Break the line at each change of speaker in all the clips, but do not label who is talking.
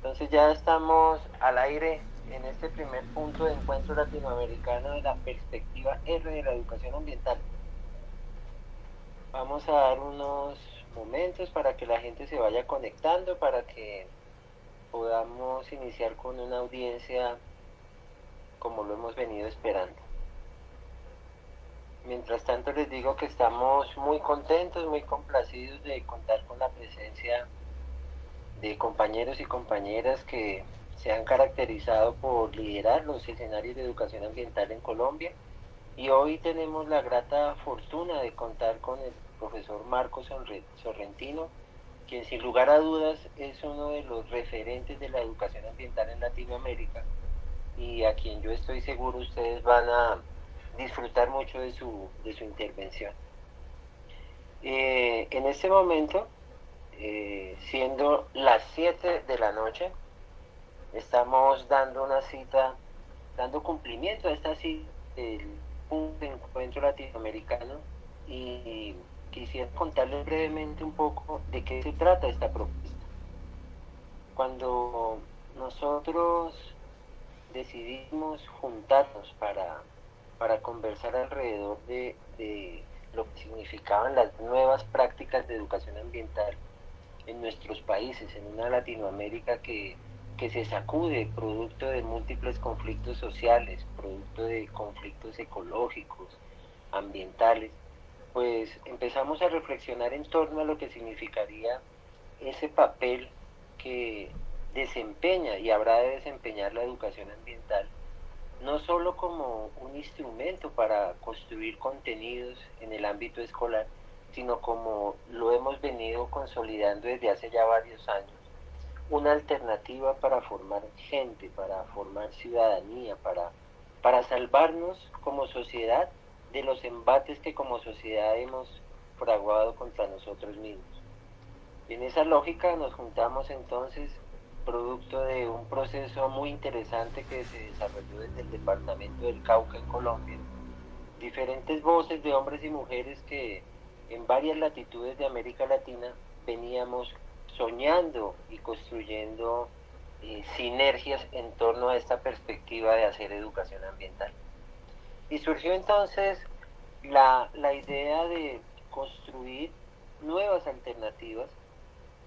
Entonces ya estamos al aire en este primer punto de encuentro latinoamericano de la perspectiva R de la educación ambiental. Vamos a dar unos momentos para que la gente se vaya conectando, para que podamos iniciar con una audiencia como lo hemos venido esperando. Mientras tanto les digo que estamos muy contentos, muy complacidos de contar con la presencia de compañeros y compañeras que se han caracterizado por liderar los escenarios de educación ambiental en Colombia. Y hoy tenemos la grata fortuna de contar con el profesor Marcos Sorrentino, quien sin lugar a dudas es uno de los referentes de la educación ambiental en Latinoamérica y a quien yo estoy seguro ustedes van a disfrutar mucho de su intervención. En este momento, siendo las 7 de la noche, estamos dando una cita, dando cumplimiento a esta cita del punto de encuentro latinoamericano y quisiera contarles brevemente un poco de qué se trata esta propuesta. Cuando nosotros decidimos juntarnos para conversar alrededor de lo que significaban las nuevas prácticas de educación ambiental en nuestros países, en una Latinoamérica que se sacude producto de múltiples conflictos sociales, producto de conflictos ecológicos, ambientales, pues empezamos a reflexionar en torno a lo que significaría ese papel que desempeña y habrá de desempeñar la educación ambiental, no solo como un instrumento para construir contenidos en el ámbito escolar, sino como lo hemos venido consolidando desde hace ya varios años, una alternativa para formar gente, para formar ciudadanía, para salvarnos como sociedad de los embates que como sociedad hemos fraguado contra nosotros mismos. En esa lógica nos juntamos entonces, producto de un proceso muy interesante que se desarrolló desde el departamento del Cauca en Colombia, diferentes voces de hombres y mujeres que en varias latitudes de América Latina veníamos soñando y construyendo sinergias en torno a esta perspectiva de hacer educación ambiental. Y surgió entonces la idea de construir nuevas alternativas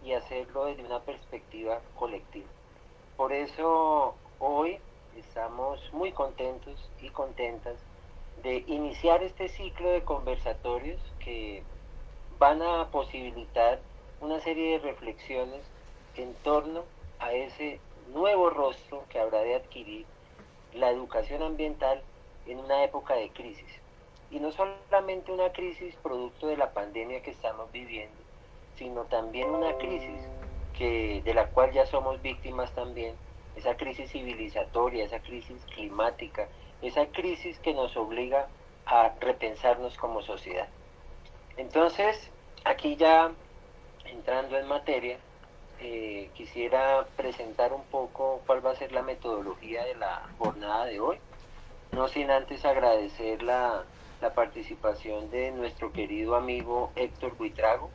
y hacerlo desde una perspectiva colectiva. Por eso hoy estamos muy contentos y contentas de iniciar este ciclo de conversatorios que van a posibilitar una serie de reflexiones en torno a ese nuevo rostro que habrá de adquirir la educación ambiental en una época de crisis. Y no solamente una crisis producto de la pandemia que estamos viviendo, sino también una crisis de la cual ya somos víctimas también, esa crisis civilizatoria, esa crisis climática, esa crisis que nos obliga a repensarnos como sociedad. Entonces, aquí ya entrando en materia, quisiera presentar un poco cuál va a ser la metodología de la jornada de hoy, no sin antes agradecer la participación de nuestro querido amigo Héctor Buitrago,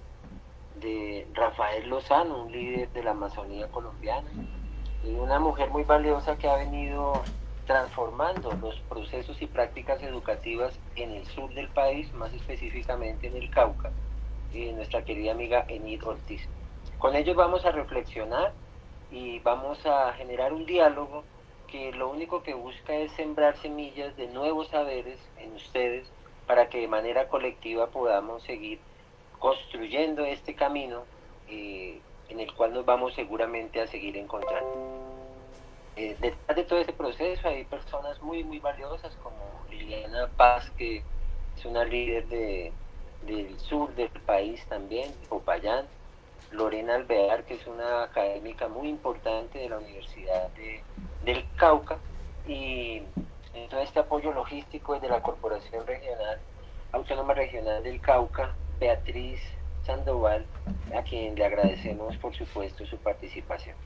de Rafael Lozano, un líder de la Amazonía colombiana, y una mujer muy valiosa que ha venido transformando los procesos y prácticas educativas en el sur del país, más específicamente en el Cauca, nuestra querida amiga Enid Ortiz. Con ellos vamos a reflexionar y vamos a generar un diálogo que lo único que busca es sembrar semillas de nuevos saberes en ustedes para que de manera colectiva podamos seguir construyendo este camino en el cual nos vamos seguramente a seguir encontrando. Detrás de todo ese proceso hay personas muy, muy valiosas como Liliana Paz, que es una líder del sur del país también, Popayán, Lorena Alvear, que es una académica muy importante de la Universidad del Cauca, y en todo este apoyo logístico desde la Corporación Regional, Autónoma Regional del Cauca, Beatriz Sandoval, a quien le agradecemos por supuesto su participación.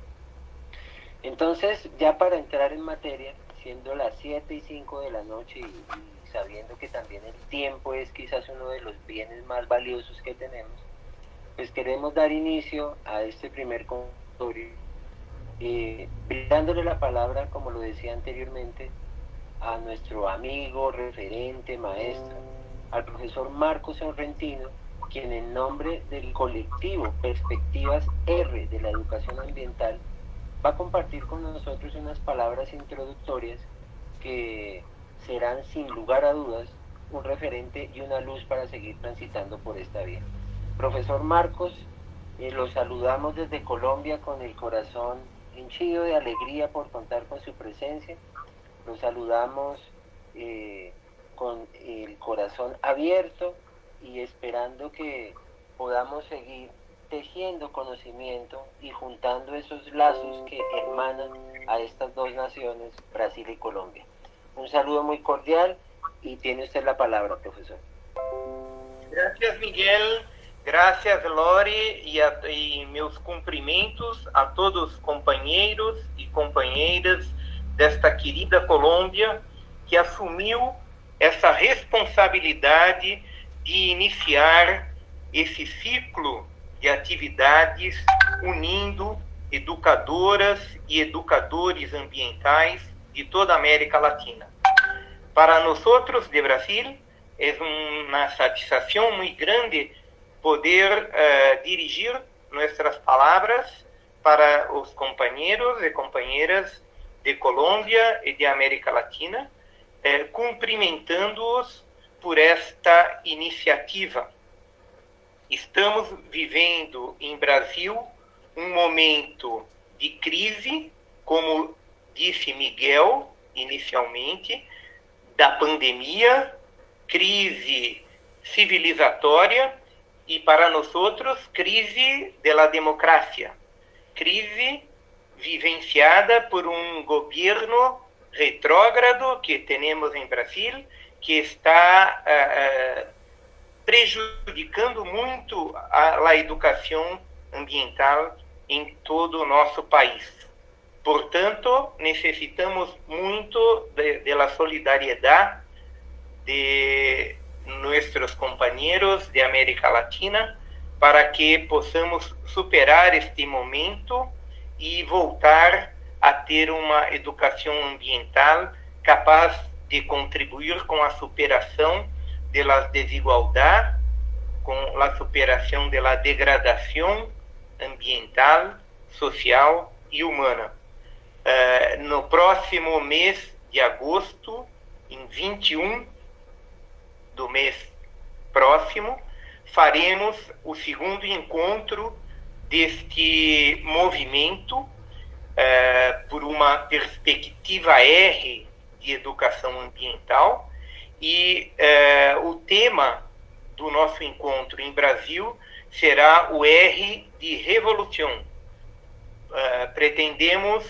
Entonces, ya para entrar en materia, siendo las 7 y 5 de la noche y sabiendo que también el tiempo es quizás uno de los bienes más valiosos que tenemos, pues queremos dar inicio a este primer consultorio dándole la palabra, como lo decía anteriormente, a nuestro amigo, referente, maestro, al profesor Marcos Sorrentino, quien en nombre del colectivo Perspectivas R de la Educación Ambiental va a compartir con nosotros unas palabras introductorias que serán sin lugar a dudas un referente y una luz para seguir transitando por esta vía. Profesor Marcos, los saludamos desde Colombia con el corazón henchido de alegría por contar con su presencia. Los saludamos con el corazón abierto y esperando que podamos seguir tejiendo conocimiento y juntando esos lazos que hermanan a estas dos naciones, Brasil y Colombia. Un saludo muy cordial y tiene usted la palabra, profesor.
Gracias, Miguel. Gracias, Lori, e meus cumprimentos a todos os companheiros e companheiras desta querida Colômbia, que assumiu essa responsabilidade de iniciar esse ciclo de atividades unindo educadoras e educadores ambientais de toda a América Latina. Para nós de Brasil, é uma satisfação muito grande poder dirigir nossas palavras para os companheiros e companheiras de Colômbia e de América Latina, cumprimentando-os por esta iniciativa. Estamos vivendo em Brasil um momento de crise, como disse Miguel inicialmente, da pandemia, crise civilizatória e para nós outros crise da democracia, crise vivenciada por um governo retrógrado que temos em Brasil, que está prejudicando muito a educação ambiental em todo o nosso país. Portanto, necessitamos muito da solidariedade de nossos companheiros de América Latina para que possamos superar este momento e voltar a ter uma educação ambiental capaz de contribuir com a superação das desigualdades, com a superação da degradação ambiental, social e humana. No próximo mês de agosto, em 21 do mês próximo, faremos o segundo encontro deste movimento por uma perspectiva R de educação ambiental e o tema do nosso encontro em Brasil será o R de revolução. Pretendemos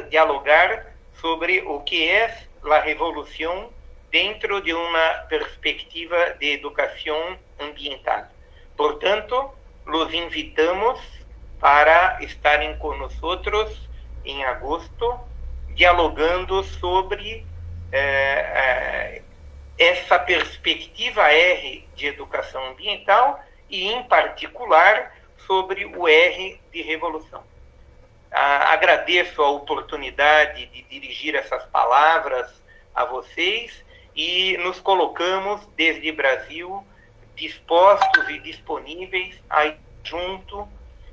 dialogar sobre o que é a revolução dentro de uma perspectiva de educação ambiental. Portanto, los invitamos para estarem conosco em agosto, dialogando sobre essa perspectiva R de educação ambiental e, em particular, sobre o R de revolução. Agradeço a oportunidade de dirigir essas palavras a vocês e nos colocamos desde Brasil dispostos e disponíveis a ir junto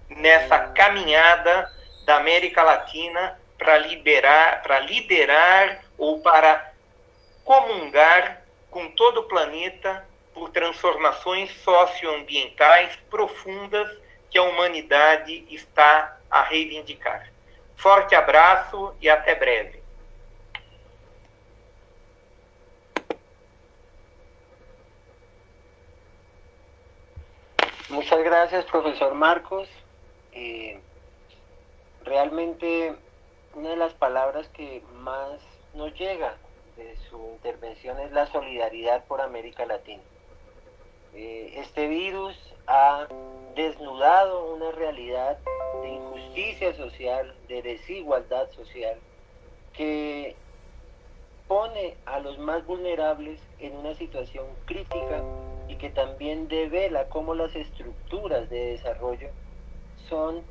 nessa caminhada da América Latina para liderar ou para comungar com todo o planeta por transformações socioambientais profundas que a humanidade está a reivindicar. Forte abraço e até breve.
Muchas gracias, profesor Marcos. Realmente una de las palabras que más nos llega de su intervención es la solidaridad por América Latina. Este virus ha desnudado una realidad de injusticia social, de desigualdad social, que pone a los más vulnerables en una situación crítica y que también devela cómo las estructuras de desarrollo son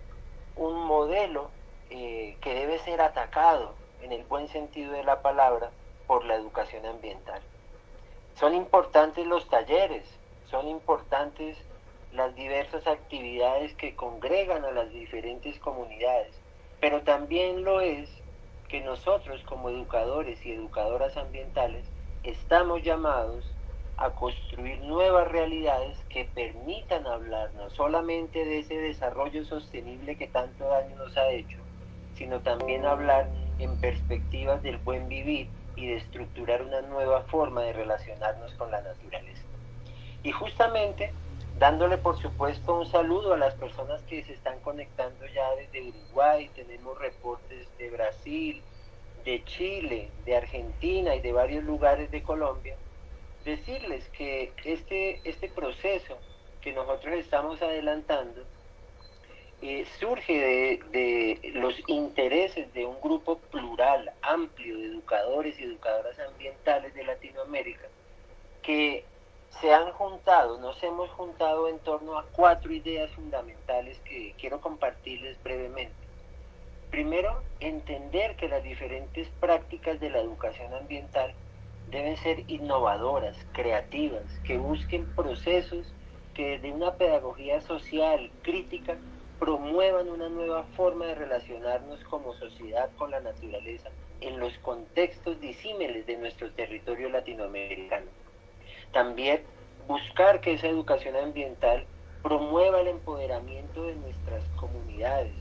un modelo que debe ser atacado en el buen sentido de la palabra por la educación ambiental. Son importantes los talleres, son importantes las diversas actividades que congregan a las diferentes comunidades, pero también lo es que nosotros como educadores y educadoras ambientales estamos llamados a construir nuevas realidades que permitan hablar no solamente de ese desarrollo sostenible que tanto daño nos ha hecho, sino también hablar en perspectivas del buen vivir y de estructurar una nueva forma de relacionarnos con la naturaleza. Y justamente dándole por supuesto un saludo a las personas que se están conectando ya desde Uruguay, tenemos reportes de Brasil, de Chile, de Argentina y de varios lugares de Colombia, decirles que este proceso que nosotros estamos adelantando surge de los intereses de un grupo plural, amplio de educadores y educadoras ambientales de Latinoamérica, que se han juntado, nos hemos juntado en torno a 4 ideas fundamentales que quiero compartirles brevemente. Primero, entender que las diferentes prácticas de la educación ambiental deben ser innovadoras, creativas, que busquen procesos que desde una pedagogía social crítica promuevan una nueva forma de relacionarnos como sociedad con la naturaleza en los contextos disímiles de nuestro territorio latinoamericano. También buscar que esa educación ambiental promueva el empoderamiento de nuestras comunidades,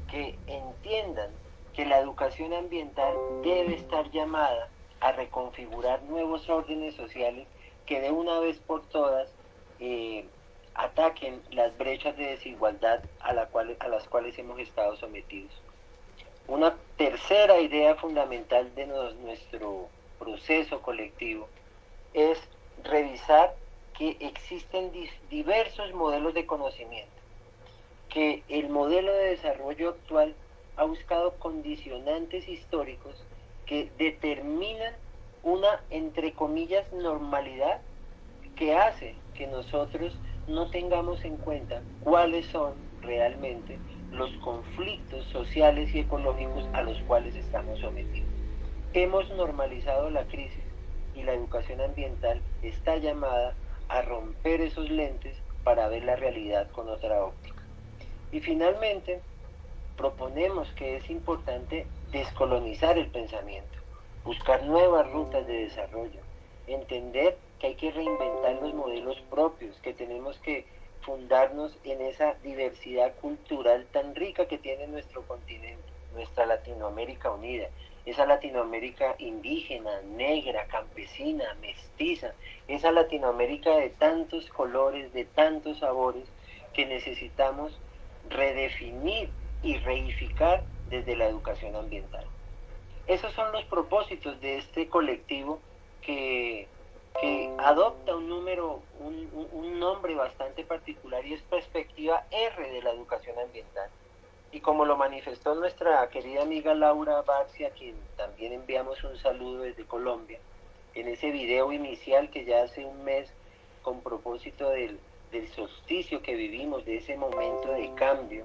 que entiendan que la educación ambiental debe estar llamada a reconfigurar nuevos órdenes sociales que de una vez por todas ataquen las brechas de desigualdad a las cuales hemos estado sometidos. Una tercera idea fundamental de nuestro proceso colectivo es revisar que existen diversos modelos de conocimiento, que el modelo de desarrollo actual ha buscado condicionantes históricos que determinan una, entre comillas, normalidad que hace que nosotros no tengamos en cuenta cuáles son realmente los conflictos sociales y ecológicos a los cuales estamos sometidos. Hemos normalizado la crisis y la educación ambiental está llamada a romper esos lentes para ver la realidad con otra óptica. Y finalmente, proponemos que es importante descolonizar el pensamiento, buscar nuevas rutas de desarrollo, entender que hay que reinventar los modelos propios, que tenemos que fundarnos en esa diversidad cultural tan rica que tiene nuestro continente, nuestra Latinoamérica unida, esa Latinoamérica indígena, negra, campesina, mestiza, esa Latinoamérica de tantos colores, de tantos sabores, que necesitamos redefinir y reificar desde la educación ambiental. Esos son los propósitos de este colectivo que adopta un nombre bastante particular y es Perspectiva R de la educación ambiental. Y como lo manifestó nuestra querida amiga Laura Barcia, a quien también enviamos un saludo desde Colombia, en ese video inicial que ya hace un mes, con propósito del solsticio que vivimos, de ese momento de cambio,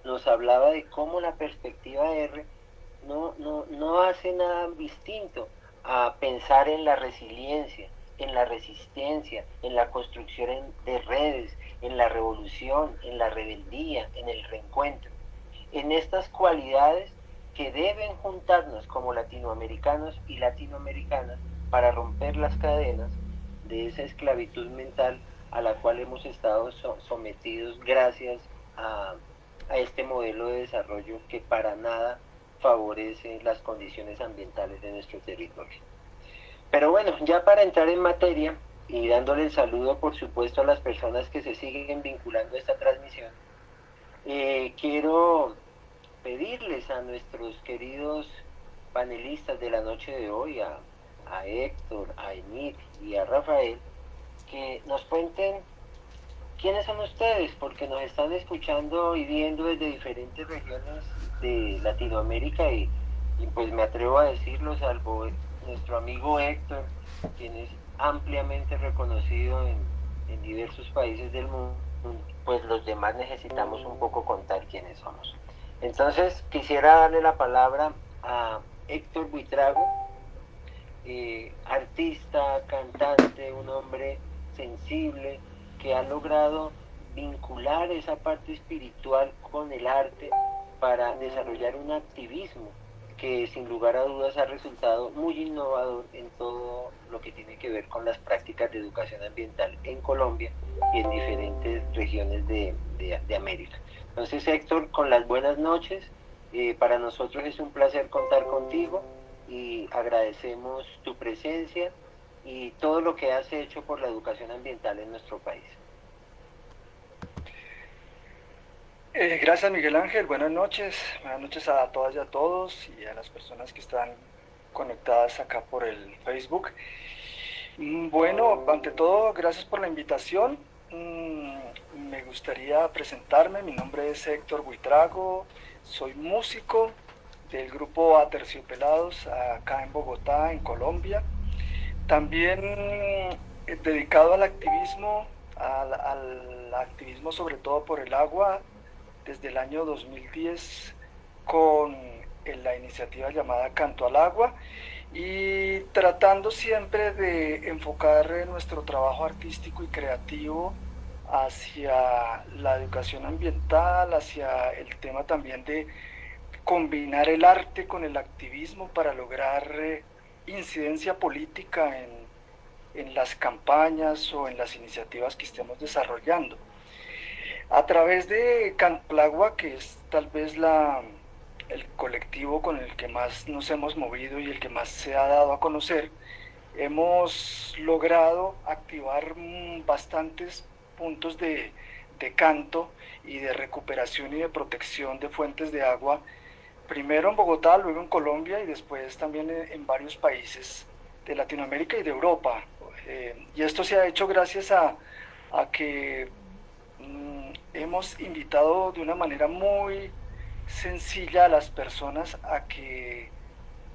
nos hablaba de cómo la perspectiva R no hace nada distinto a pensar en la resiliencia, en la resistencia, en la construcción de redes, en la revolución, en la rebeldía, en el reencuentro. En estas cualidades que deben juntarnos como latinoamericanos y latinoamericanas para romper las cadenas de esa esclavitud mental a la cual hemos estado sometidos gracias a este modelo de desarrollo que para nada favorece las condiciones ambientales de nuestro territorio. Pero bueno, ya para entrar en materia y dándole el saludo por supuesto a las personas que se siguen vinculando a esta transmisión, quiero pedirles a nuestros queridos panelistas de la noche de hoy, a Héctor, a Enid y a Rafael, que nos cuenten quiénes son ustedes, porque nos están escuchando y viendo desde diferentes regiones de Latinoamérica y pues me atrevo a decirlo, salvo nuestro amigo Héctor, quien es ampliamente reconocido en diversos países del mundo, pues los demás necesitamos un poco contar quiénes somos. Entonces quisiera darle la palabra a Héctor Buitrago, artista, cantante, un hombre sensible que ha logrado vincular esa parte espiritual con el arte para desarrollar un activismo que sin lugar a dudas ha resultado muy innovador en todo lo que tiene que ver con las prácticas de educación ambiental en Colombia y en diferentes regiones de América. Entonces, Héctor, con las buenas noches, para nosotros es un placer contar contigo y agradecemos tu presencia y todo lo que has hecho por la educación ambiental en nuestro país.
Gracias, Miguel Ángel. Buenas noches a todas y a todos y a las personas que están conectadas acá por el Facebook. Bueno, ante todo, gracias por la invitación. Me gustaría presentarme. Mi nombre es Héctor Buitrago, soy músico del grupo Aterciopelados acá en Bogotá, en Colombia. También dedicado al activismo, al activismo sobre todo por el agua, desde el año 2010 con la iniciativa llamada Canto al Agua y tratando siempre de enfocar nuestro trabajo artístico y creativo hacia la educación ambiental, hacia el tema también de combinar el arte con el activismo para lograr incidencia política en las campañas o en las iniciativas que estemos desarrollando. A través de Canto al Agua, que es tal vez el colectivo con el que más nos hemos movido y el que más se ha dado a conocer, hemos logrado activar bastantes puntos de canto y de recuperación y de protección de fuentes de agua, primero en Bogotá, luego en Colombia y después también en varios países de Latinoamérica y de Europa. Y esto se ha hecho gracias a que hemos invitado de una manera muy sencilla a las personas a que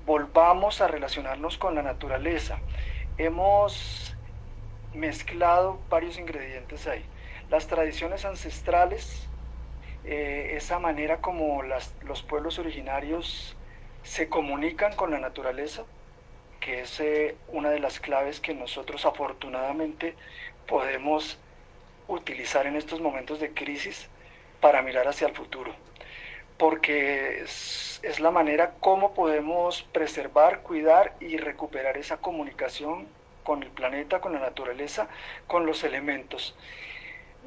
volvamos a relacionarnos con la naturaleza. Hemos mezclado varios ingredientes ahí. Las tradiciones ancestrales, esa manera como los pueblos originarios se comunican con la naturaleza, que es una de las claves que nosotros afortunadamente podemos utilizar en estos momentos de crisis para mirar hacia el futuro, porque es la manera como podemos preservar, cuidar y recuperar esa comunicación con el planeta, con la naturaleza, con los elementos.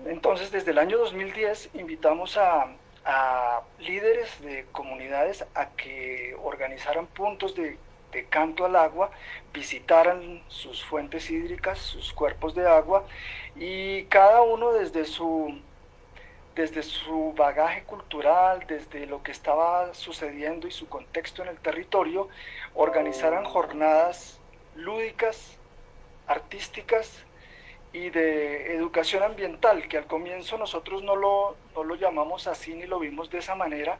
Entonces, desde el año 2010 invitamos a líderes de comunidades a que organizaran puntos de canto al agua, visitaran sus fuentes hídricas, sus cuerpos de agua, y cada uno desde su bagaje cultural, desde lo que estaba sucediendo y su contexto en el territorio, organizaran jornadas lúdicas, artísticas y de educación ambiental, que al comienzo nosotros no lo llamamos así ni lo vimos de esa manera,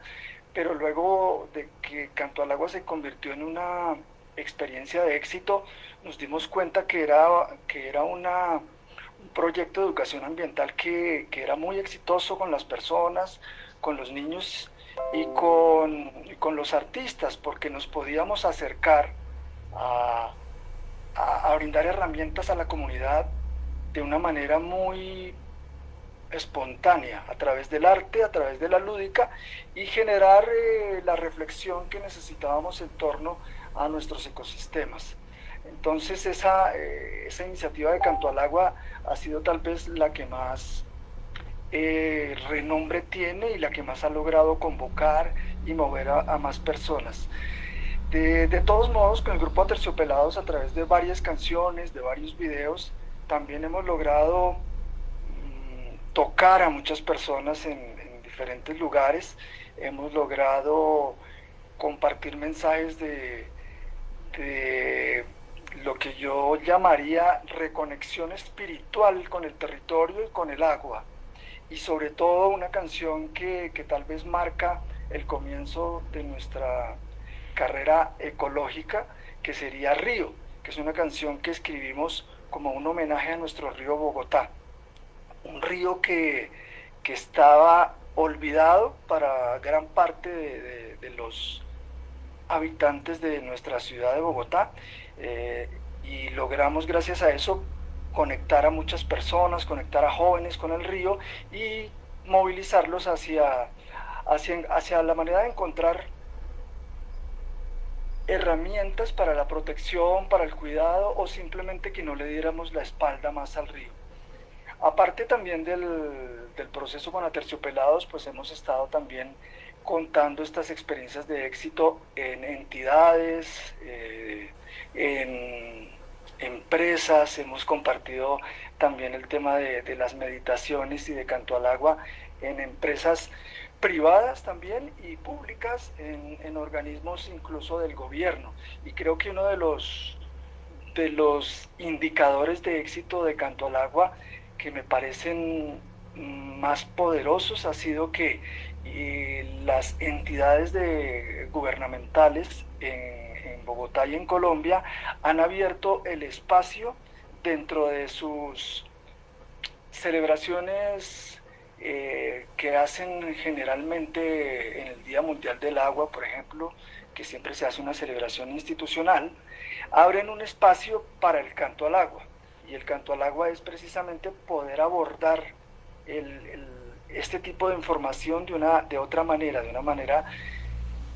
pero luego de que Canto al Agua se convirtió en una experiencia de éxito, nos dimos cuenta que era un proyecto de educación ambiental que era muy exitoso con las personas, con los niños y con los artistas, porque nos podíamos acercar a brindar herramientas a la comunidad de una manera muy espontánea, a través del arte, a través de la lúdica, y generar la reflexión que necesitábamos en torno a nuestros ecosistemas. Entonces esa iniciativa de Canto al Agua ha sido tal vez la que más renombre tiene y la que más ha logrado convocar y mover a más personas. De todos modos, con el grupo Aterciopelados, a través de varias canciones, de varios videos, también hemos logrado tocar a muchas personas en diferentes lugares. Hemos logrado compartir mensajes de lo que yo llamaría reconexión espiritual con el territorio y con el agua, y sobre todo una canción que tal vez marca el comienzo de nuestra carrera ecológica, que sería Río, que es una canción que escribimos como un homenaje a nuestro río Bogotá, un río que estaba olvidado para gran parte de los habitantes de nuestra ciudad de Bogotá, y logramos gracias a eso conectar a muchas personas, conectar a jóvenes con el río y movilizarlos hacia la manera de encontrar herramientas para la protección, para el cuidado, o simplemente que no le diéramos la espalda más al río. Aparte también del proceso con Aterciopelados, pues hemos estado también contando estas experiencias de éxito en entidades, en empresas. Hemos compartido también el tema de las meditaciones y de Canto al Agua en empresas privadas también y públicas, en organismos incluso del gobierno. Y creo que uno de los indicadores de éxito de Canto al Agua que me parecen más poderosos ha sido que las entidades gubernamentales en Bogotá y en Colombia han abierto el espacio dentro de sus celebraciones que hacen generalmente en el Día Mundial del Agua, por ejemplo, que siempre se hace una celebración institucional. Abren un espacio para el canto al agua, y el canto al agua es precisamente poder abordar este tipo de información de otra manera, de una manera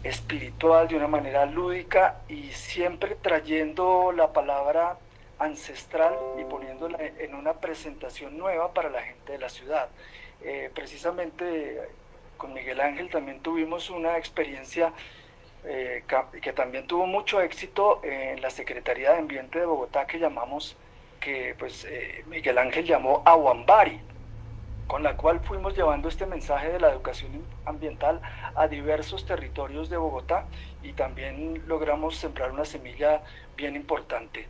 espiritual, de una manera lúdica, y siempre trayendo la palabra ancestral y poniéndola en una presentación nueva para la gente de la ciudad. Precisamente con Miguel Ángel también tuvimos una experiencia que también tuvo mucho éxito en la Secretaría de Ambiente de Bogotá, que Miguel Ángel llamó Aguambari, con la cual fuimos llevando este mensaje de la educación ambiental a diversos territorios de Bogotá, y también logramos sembrar una semilla bien importante.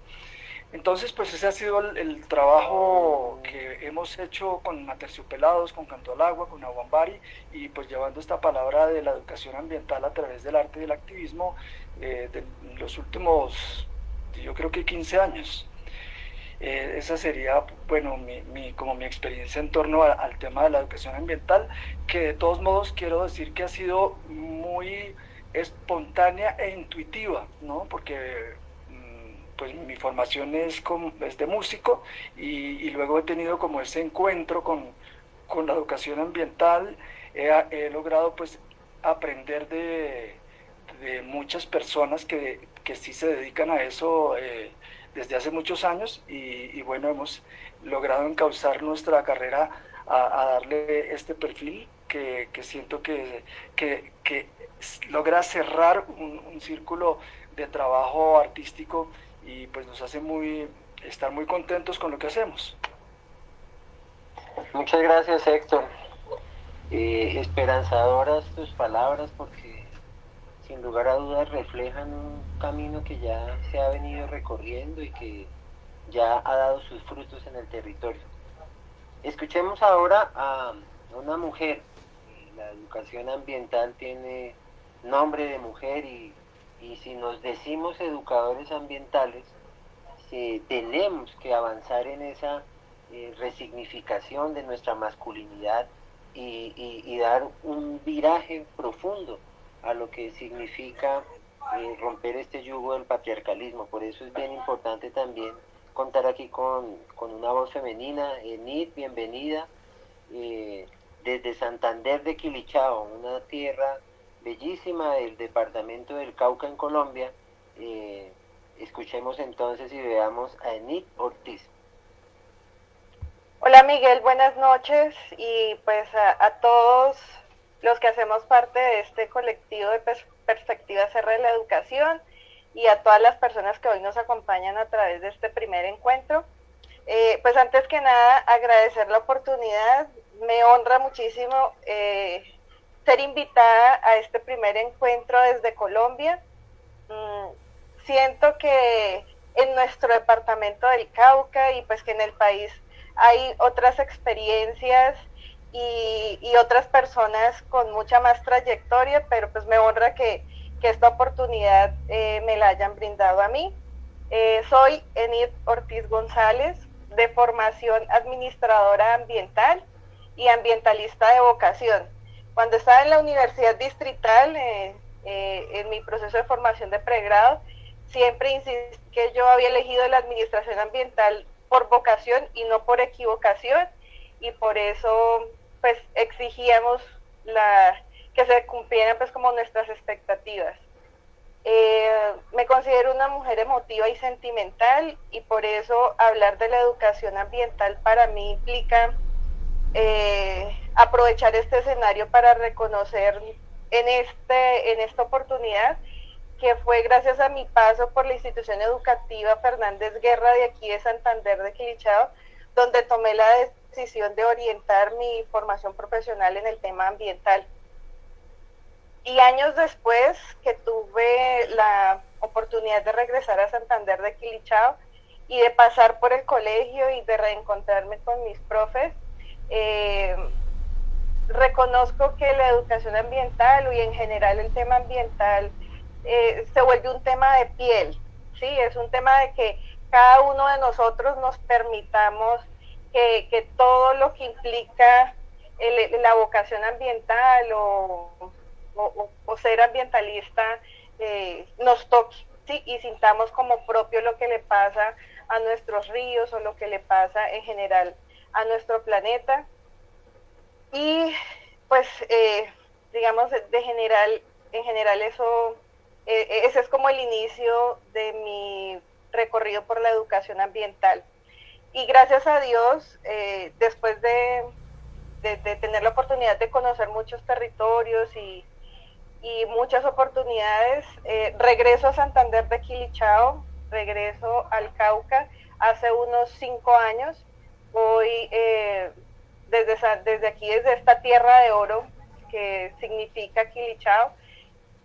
Entonces, pues ese ha sido el trabajo que hemos hecho con Aterciopelados, con Canto al Agua, con Aguambari, y pues llevando esta palabra de la educación ambiental a través del arte y del activismo de los últimos, yo creo que 15 años. Esa sería, bueno, como mi experiencia en torno al tema de la educación ambiental, que de todos modos quiero decir que ha sido muy espontánea e intuitiva, ¿no? Porque pues mi formación es de músico, y luego he tenido como ese encuentro con la educación ambiental. He logrado pues aprender de muchas personas que sí se dedican a eso desde hace muchos años, y bueno, hemos logrado encauzar nuestra carrera a darle este perfil que siento que logra cerrar un círculo de trabajo artístico, y pues nos hace estar muy contentos con lo que hacemos.
Muchas gracias, Héctor. Esperanzadoras tus palabras, porque sin lugar a dudas reflejan un camino que ya se ha venido recorriendo y que ya ha dado sus frutos en el territorio. Escuchemos ahora a una mujer. La educación ambiental tiene nombre de mujer, y si nos decimos educadores ambientales, tenemos que avanzar en esa resignificación de nuestra masculinidad y dar un viraje profundo a lo que significa romper este yugo del patriarcalismo. Por eso es bien importante también contar aquí con una voz femenina. Enid, bienvenida, desde Santander de Quilichao, una tierra bellísima del departamento del Cauca en Colombia. Escuchemos entonces y veamos a Enid Ortiz.
Hola Miguel, buenas noches, y pues a todos los que hacemos parte de este colectivo de Perspectiva CR de la Educación, y a todas las personas que hoy nos acompañan a través de este primer encuentro. Pues antes que nada agradecer la oportunidad. Me honra muchísimo ser invitada a este primer encuentro desde Colombia. Siento que en nuestro departamento del Cauca, y pues que en el país hay otras experiencias y otras personas con mucha más trayectoria, pero pues me honra que esta oportunidad me la hayan brindado a mí. Soy Enid Ortiz González, de formación administradora ambiental y ambientalista de vocación. Cuando estaba en la Universidad Distrital, en mi proceso de formación de pregrado, siempre insistí que yo había elegido la administración ambiental por vocación y no por equivocación, y por eso pues exigíamos que se cumplieran pues como nuestras expectativas. Me considero una mujer emotiva y sentimental, y por eso hablar de la educación ambiental para mí implica aprovechar este escenario para reconocer en esta oportunidad que fue gracias a mi paso por la institución educativa Fernández Guerra de aquí de Santander de Quilichao, donde tomé la decisión de orientar mi formación profesional en el tema ambiental. Y años después que tuve la oportunidad de regresar a Santander de Quilichao y de pasar por el colegio y de reencontrarme con mis profes, reconozco que la educación ambiental y en general el tema ambiental se vuelve un tema de piel, ¿sí? Es un tema de que cada uno de nosotros nos permitamos que todo lo que implica la vocación ambiental o ser ambientalista nos toque, ¿sí? Y sintamos como propio lo que le pasa a nuestros ríos o lo que le pasa en general a nuestro planeta. Y pues digamos en general eso ese es como el inicio de mi recorrido por la educación ambiental. Y gracias a Dios, después de tener la oportunidad de conocer muchos territorios y muchas oportunidades, regreso a Santander de Quilichao, regreso al Cauca hace unos 5 años. Voy desde aquí, desde esta tierra de oro que significa Quilichao,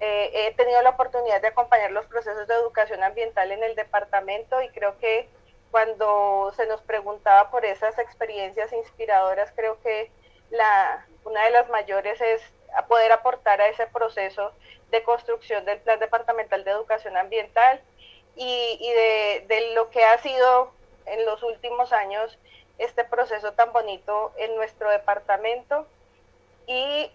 he tenido la oportunidad de acompañar los procesos de educación ambiental en el departamento, y creo que cuando se nos preguntaba por esas experiencias inspiradoras, creo que una de las mayores es poder aportar a ese proceso de construcción del Plan Departamental de Educación Ambiental y de lo que ha sido en los últimos años este proceso tan bonito en nuestro departamento. Y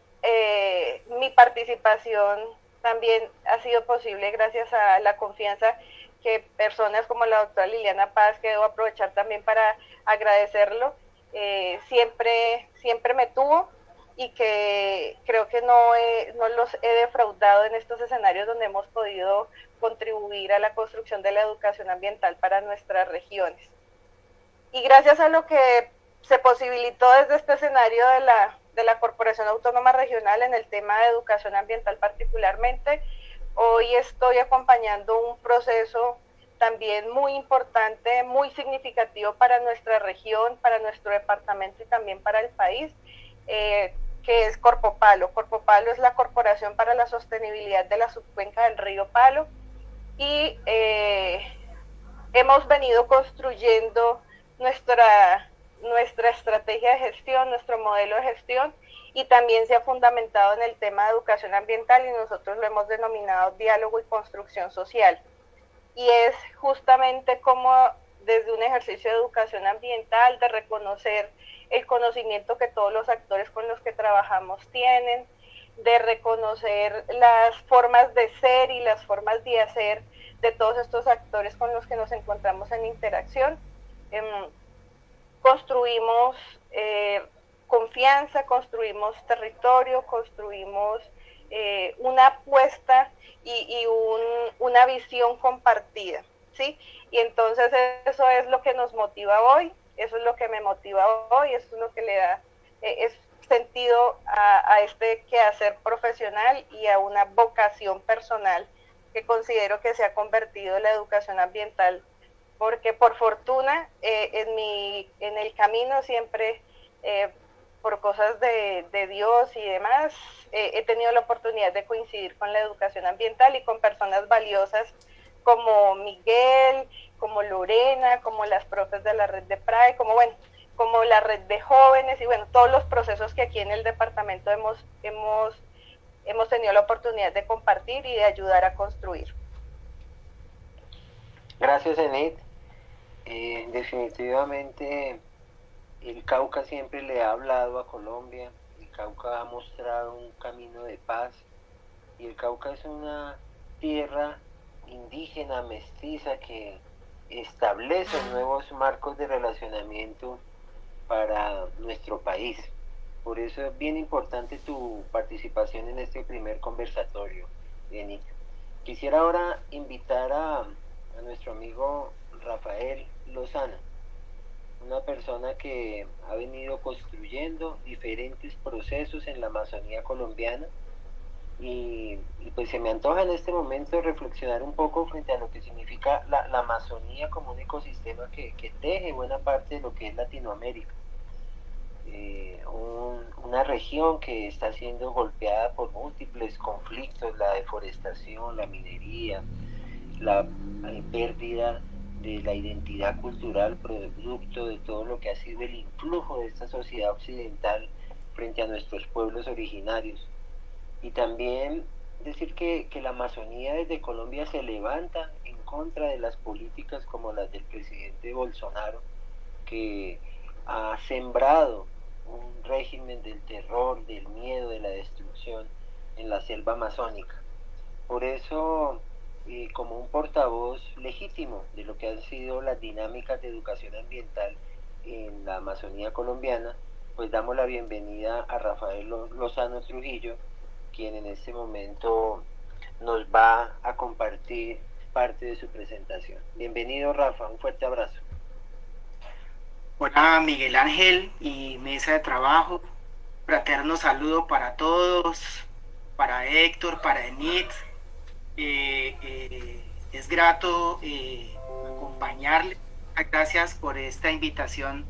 mi participación también ha sido posible gracias a la confianza que personas como la doctora Liliana Paz, que debo aprovechar también para agradecerlo, siempre me tuvo, y que creo que no los he defraudado en estos escenarios donde hemos podido contribuir a la construcción de la educación ambiental para nuestras regiones. Y gracias a lo que se posibilitó desde este escenario de la Corporación Autónoma Regional en el tema de educación ambiental particularmente, hoy estoy acompañando un proceso también muy importante, muy significativo para nuestra región, para nuestro departamento y también para el país, que es Corpopalo. Corpopalo es la Corporación para la Sostenibilidad de la Subcuenca del Río Palo, y hemos venido construyendo nuestra estrategia de gestión, nuestro modelo de gestión, y también se ha fundamentado en el tema de educación ambiental, y nosotros lo hemos denominado diálogo y construcción social. Y es justamente como desde un ejercicio de educación ambiental, de reconocer el conocimiento que todos los actores con los que trabajamos tienen, de reconocer las formas de ser y las formas de hacer de todos estos actores con los que nos encontramos en interacción. Construimos confianza, construimos territorio, construimos una apuesta y una visión compartida, ¿sí? Y entonces eso es lo que nos motiva hoy, eso es lo que me motiva hoy, eso es lo que le da sentido a este quehacer profesional y a una vocación personal que considero que se ha convertido en la educación ambiental, porque por fortuna en el camino siempre, por cosas de Dios y demás, he tenido la oportunidad de coincidir con la educación ambiental y con personas valiosas como Miguel, como Lorena, como las profes de la red de PRAE, como la red de jóvenes, y todos los procesos que aquí en el departamento hemos tenido la oportunidad de compartir y de ayudar a construir.
Gracias, Enid. Definitivamente el Cauca siempre le ha hablado a Colombia, el Cauca ha mostrado un camino de paz y el Cauca es una tierra indígena, mestiza, que establece nuevos marcos de relacionamiento para nuestro país. Por eso es bien importante tu participación en este primer conversatorio, Denis. Quisiera ahora invitar a nuestro amigo Rafael Lozano, una persona que ha venido construyendo diferentes procesos en la Amazonía colombiana y pues se me antoja en este momento reflexionar un poco frente a lo que significa la Amazonía como un ecosistema que teje buena parte de lo que es Latinoamérica. Una región que está siendo golpeada por múltiples conflictos, la deforestación, la minería, la pérdida de la identidad cultural producto de todo lo que ha sido el influjo de esta sociedad occidental frente a nuestros pueblos originarios. Y también decir que la Amazonía desde Colombia se levanta en contra de las políticas como las del presidente Bolsonaro, que ha sembrado un régimen del terror, del miedo, de la destrucción en la selva amazónica. Por eso, como un portavoz legítimo de lo que han sido las dinámicas de educación ambiental en la Amazonía colombiana, pues damos la bienvenida a Rafael Lozano Trujillo, quien en este momento nos va a compartir parte de su presentación. Bienvenido, Rafa, un fuerte abrazo.
Hola Miguel Ángel y mesa de trabajo, fraterno saludo para todos, para Héctor, para Enid. Es grato acompañarles. Gracias por esta invitación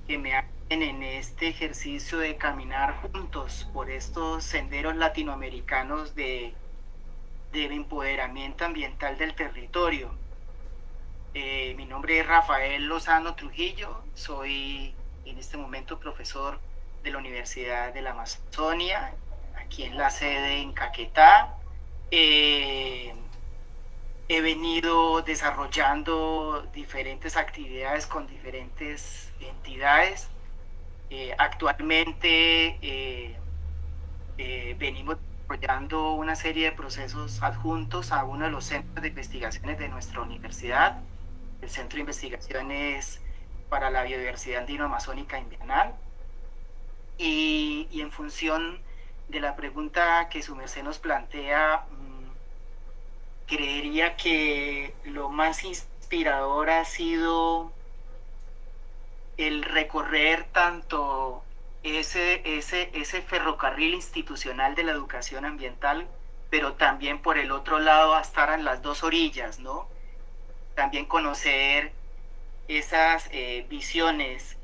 que me hacen en este ejercicio de caminar juntos por estos senderos latinoamericanos de empoderamiento ambiental del territorio. Mi nombre es Rafael Lozano Trujillo, soy en este momento profesor de la Universidad de la Amazonia, aquí en la sede en Caquetá. He venido desarrollando diferentes actividades con diferentes entidades. Actualmente venimos desarrollando una serie de procesos adjuntos a uno de los centros de investigaciones de nuestra universidad, el Centro de Investigaciones para la Biodiversidad Andino-Amazónica Invernal. Y en función de la pregunta que su merced nos plantea, creería que lo más inspirador ha sido el recorrer tanto ese ferrocarril institucional de la educación ambiental, pero también por el otro lado a estar en las dos orillas, ¿no? También conocer esas visiones,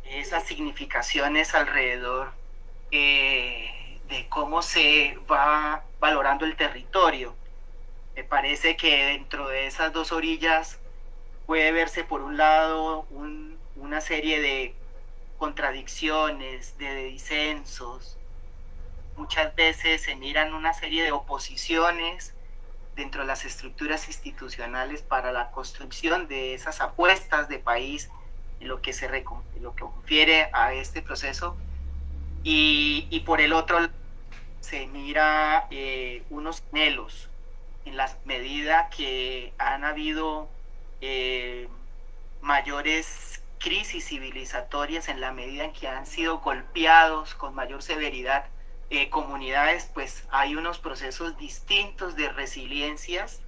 esas significaciones alrededor de cómo se va valorando el territorio. Me parece que dentro de esas dos orillas puede verse por un lado una serie de contradicciones, de disensos. Muchas veces se miran una serie de oposiciones dentro de las estructuras institucionales para la construcción de esas apuestas de país y lo que confiere a este proceso. Y por el otro se mira unos anhelos en la medida que han habido mayores crisis civilizatorias, en la medida en que han sido golpeados con mayor severidad comunidades, pues hay unos procesos distintos de resiliencias,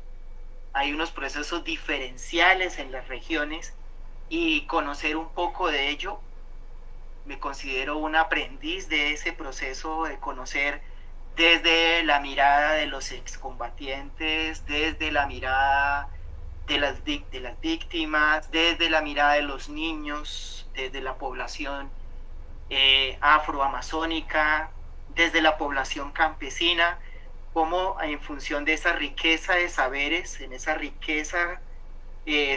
hay unos procesos diferenciales en las regiones, y conocer un poco de ello, me considero un aprendiz de ese proceso, de conocer desde la mirada de los excombatientes, desde la mirada de las víctimas, desde la mirada de los niños, desde la población afroamazónica, desde la población campesina, cómo en función de esa riqueza de saberes, en esa riqueza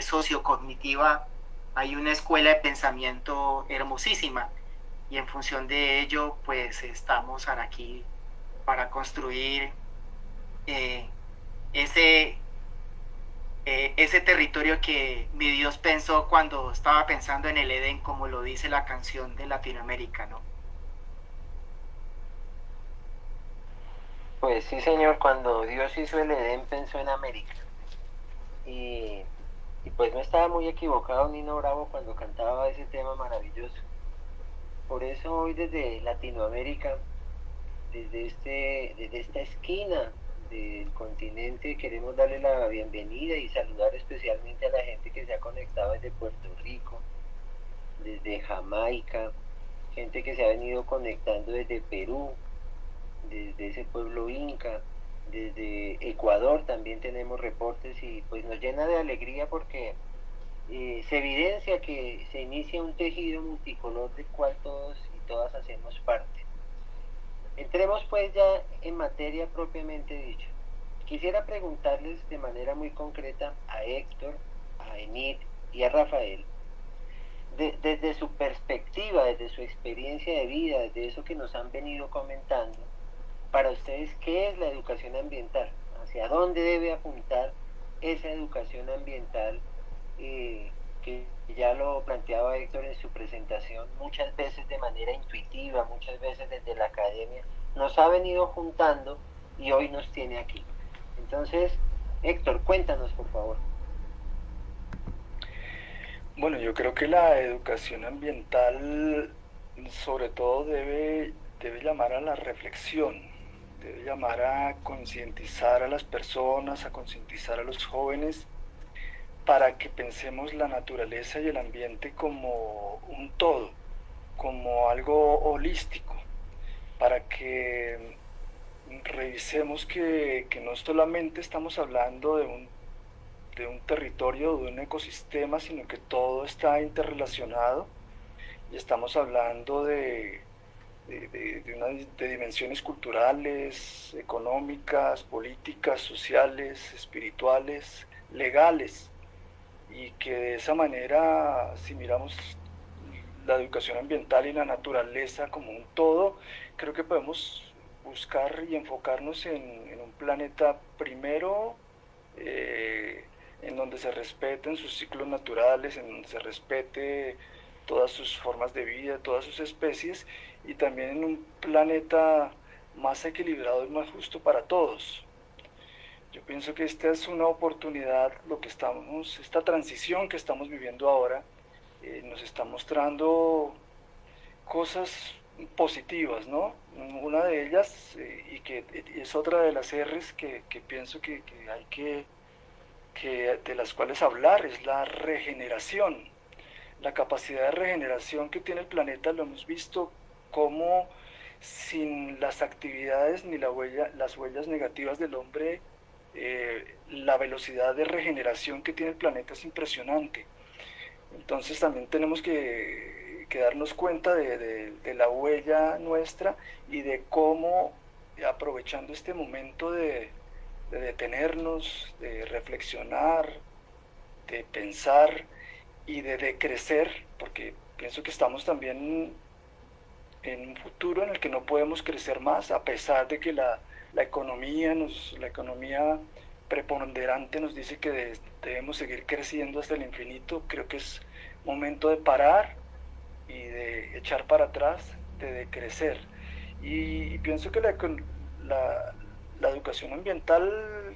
sociocognitiva, hay una escuela de pensamiento hermosísima, y en función de ello, pues estamos aquí para construir ese ese territorio que mi Dios pensó cuando estaba pensando en el Edén, como lo dice la canción de Latinoamérica, ¿no?
Pues sí, señor, cuando Dios hizo el Edén pensó en América. Y, y pues no estaba muy equivocado Nino Bravo cuando cantaba ese tema maravilloso. Por eso hoy desde Latinoamérica, desde esta esquina del continente, queremos darle la bienvenida y saludar especialmente a la gente que se ha conectado desde Puerto Rico, desde Jamaica, gente que se ha venido conectando desde Perú, desde ese pueblo inca, desde Ecuador también tenemos reportes y pues nos llena de alegría porque se evidencia que se inicia un tejido multicolor del cual todos y todas hacemos parte. Entremos pues ya en materia propiamente dicha. Quisiera preguntarles de manera muy concreta a Héctor, a Enid y a Rafael, desde su perspectiva, desde su experiencia de vida, desde eso que nos han venido comentando, para ustedes, ¿qué es la educación ambiental? ¿Hacia dónde debe apuntar esa educación ambiental que ya lo planteaba Héctor en su presentación, muchas veces de manera intuitiva, muchas veces desde la academia, nos ha venido juntando y hoy nos tiene aquí? Entonces, Héctor, cuéntanos, por favor.
Bueno, yo creo que la educación ambiental sobre todo debe llamar a la reflexión, debe llamar a concientizar a las personas, a concientizar a los jóvenes para que pensemos la naturaleza y el ambiente como un todo, como algo holístico, para que revisemos que no solamente estamos hablando de un territorio, de un ecosistema, sino que todo está interrelacionado y estamos hablando de dimensiones culturales, económicas, políticas, sociales, espirituales, legales, y que de esa manera, si miramos la educación ambiental y la naturaleza como un todo, creo que podemos buscar y enfocarnos en un planeta primero, en donde se respeten sus ciclos naturales, en donde se respete todas sus formas de vida, todas sus especies, y también en un planeta más equilibrado y más justo para todos. Yo pienso que esta es una oportunidad, esta transición que estamos viviendo ahora, nos está mostrando cosas positivas, ¿no? Una de ellas, y que es otra de las R's que pienso que hay de las cuales hablar, es la regeneración. La capacidad de regeneración que tiene el planeta lo hemos visto como sin las actividades ni las huellas negativas del hombre, la velocidad de regeneración que tiene el planeta es impresionante. Entonces también tenemos que darnos cuenta de la huella nuestra y de cómo, aprovechando este momento de detenernos, de reflexionar, de pensar y de decrecer, porque pienso que estamos también en un futuro en el que no podemos crecer más, a pesar de que la economía preponderante nos dice que debemos seguir creciendo hasta el infinito. Creo que es momento de parar y de echar para atrás, de decrecer. Y pienso que la educación ambiental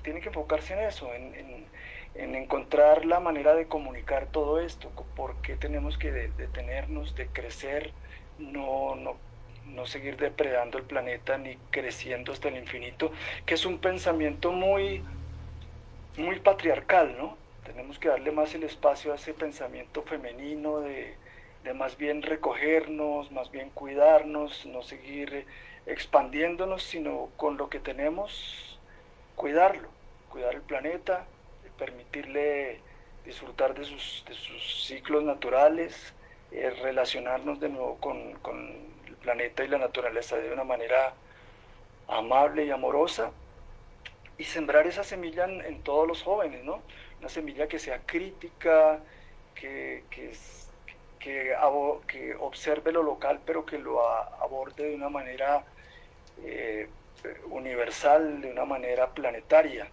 tiene que enfocarse en eso, en encontrar la manera de comunicar todo esto, por qué tenemos que detenernos, de crecer, no seguir depredando el planeta ni creciendo hasta el infinito, que es un pensamiento muy patriarcal, ¿no? Tenemos que darle más el espacio a ese pensamiento femenino de más bien recogernos, más bien cuidarnos, no seguir expandiéndonos, sino con lo que tenemos, cuidar el planeta, permitirle disfrutar de sus ciclos naturales, relacionarnos de nuevo con el planeta y la naturaleza de una manera amable y amorosa, y sembrar esa semilla en todos los jóvenes, ¿no? Una semilla que sea crítica, que observe lo local, pero que lo aborde de una manera universal, de una manera planetaria.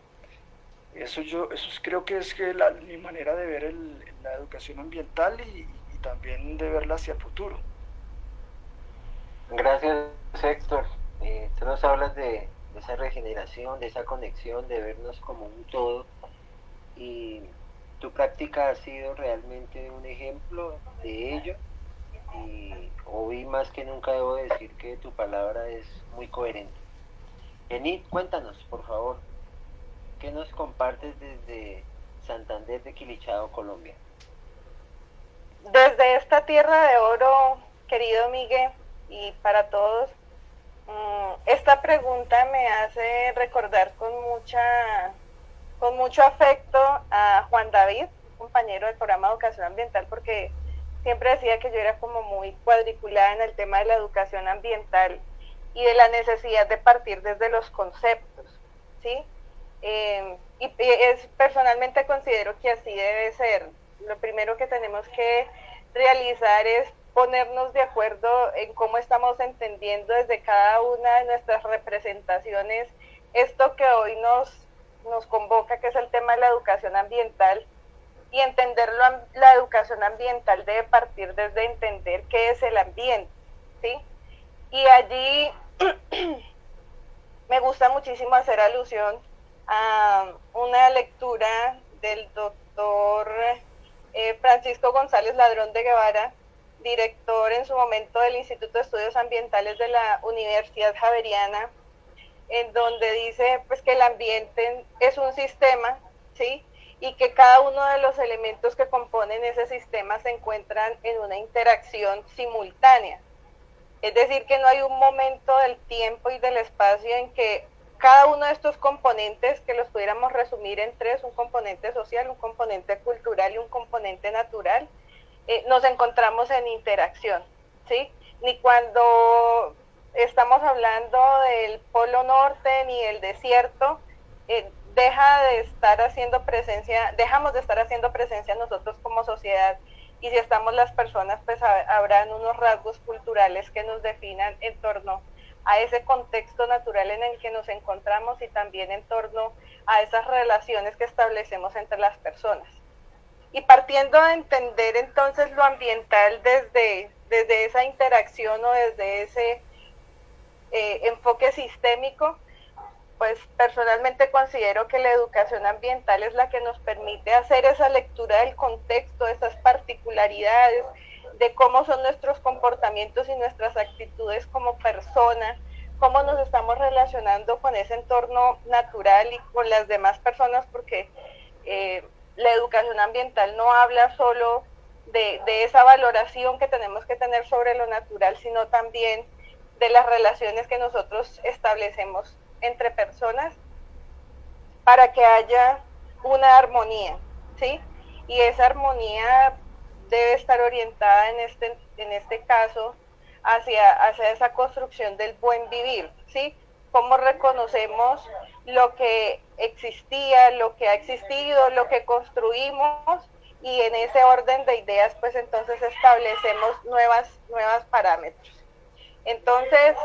Creo que es que mi manera de ver la educación ambiental y también de verla hacia el futuro.
Gracias, Héctor. Tú nos hablas de esa regeneración, de esa conexión, de vernos como un todo, y tu práctica ha sido realmente un ejemplo de ello, y hoy más que nunca debo decir que tu palabra es muy coherente. Enid, cuéntanos, por favor, ¿qué nos compartes desde Santander de Quilichao, Colombia?
Desde esta tierra de oro, querido Miguel, y para todos, esta pregunta me hace recordar con mucho afecto a Juan David, compañero del programa de educación ambiental, porque siempre decía que yo era como muy cuadriculada en el tema de la educación ambiental y de la necesidad de partir desde los conceptos, ¿sí? Personalmente considero que así debe ser. Lo primero que tenemos que realizar es ponernos de acuerdo en cómo estamos entendiendo desde cada una de nuestras representaciones esto que hoy nos convoca, que es el tema de la educación ambiental, y entenderlo. La educación ambiental debe partir desde entender qué es el ambiente, ¿sí? Y allí me gusta muchísimo hacer alusión a una lectura del doctor Francisco González Ladrón de Guevara, director en su momento del Instituto de Estudios Ambientales de la Universidad Javeriana, en donde dice pues que el ambiente es un sistema, ¿sí? Y que cada uno de los elementos que componen ese sistema se encuentran en una interacción simultánea. Es decir, que no hay un momento del tiempo y del espacio en que cada uno de estos componentes, que los pudiéramos resumir en tres: un componente social, un componente cultural y un componente natural, nos encontramos en interacción, ¿sí? Ni cuando estamos hablando del Polo Norte ni el desierto, dejamos de estar haciendo presencia nosotros como sociedad, y si estamos las personas, pues habrán unos rasgos culturales que nos definan en torno a ese contexto natural en el que nos encontramos y también en torno a esas relaciones que establecemos entre las personas. Y partiendo de entender entonces lo ambiental desde esa interacción o desde ese enfoque sistémico, pues personalmente considero que la educación ambiental es la que nos permite hacer esa lectura del contexto, esas particularidades, de cómo son nuestros comportamientos y nuestras actitudes como persona, cómo nos estamos relacionando con ese entorno natural y con las demás personas, porque la educación ambiental no habla solo de esa valoración que tenemos que tener sobre lo natural, sino también de las relaciones que nosotros establecemos entre personas para que haya una armonía, ¿sí? Y esa armonía debe estar orientada en este caso hacia esa construcción del buen vivir, ¿sí? Cómo reconocemos lo que existía, lo que ha existido, lo que construimos, y en ese orden de ideas pues entonces establecemos nuevas parámetros. Entonces,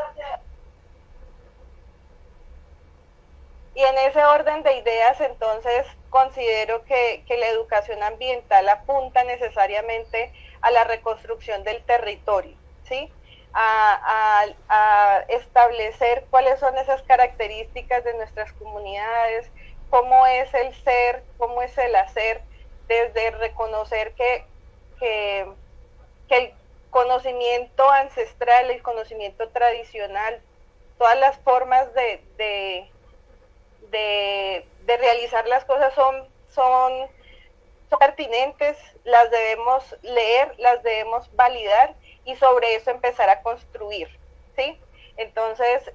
y en ese orden de ideas, entonces, considero que la educación ambiental apunta necesariamente a la reconstrucción del territorio, ¿sí? A establecer cuáles son esas características de nuestras comunidades, cómo es el ser, cómo es el hacer, desde reconocer que el conocimiento ancestral, el conocimiento tradicional, todas las formas de realizar las cosas son pertinentes, las debemos leer, las debemos validar y sobre eso empezar a construir, ¿sí? Entonces,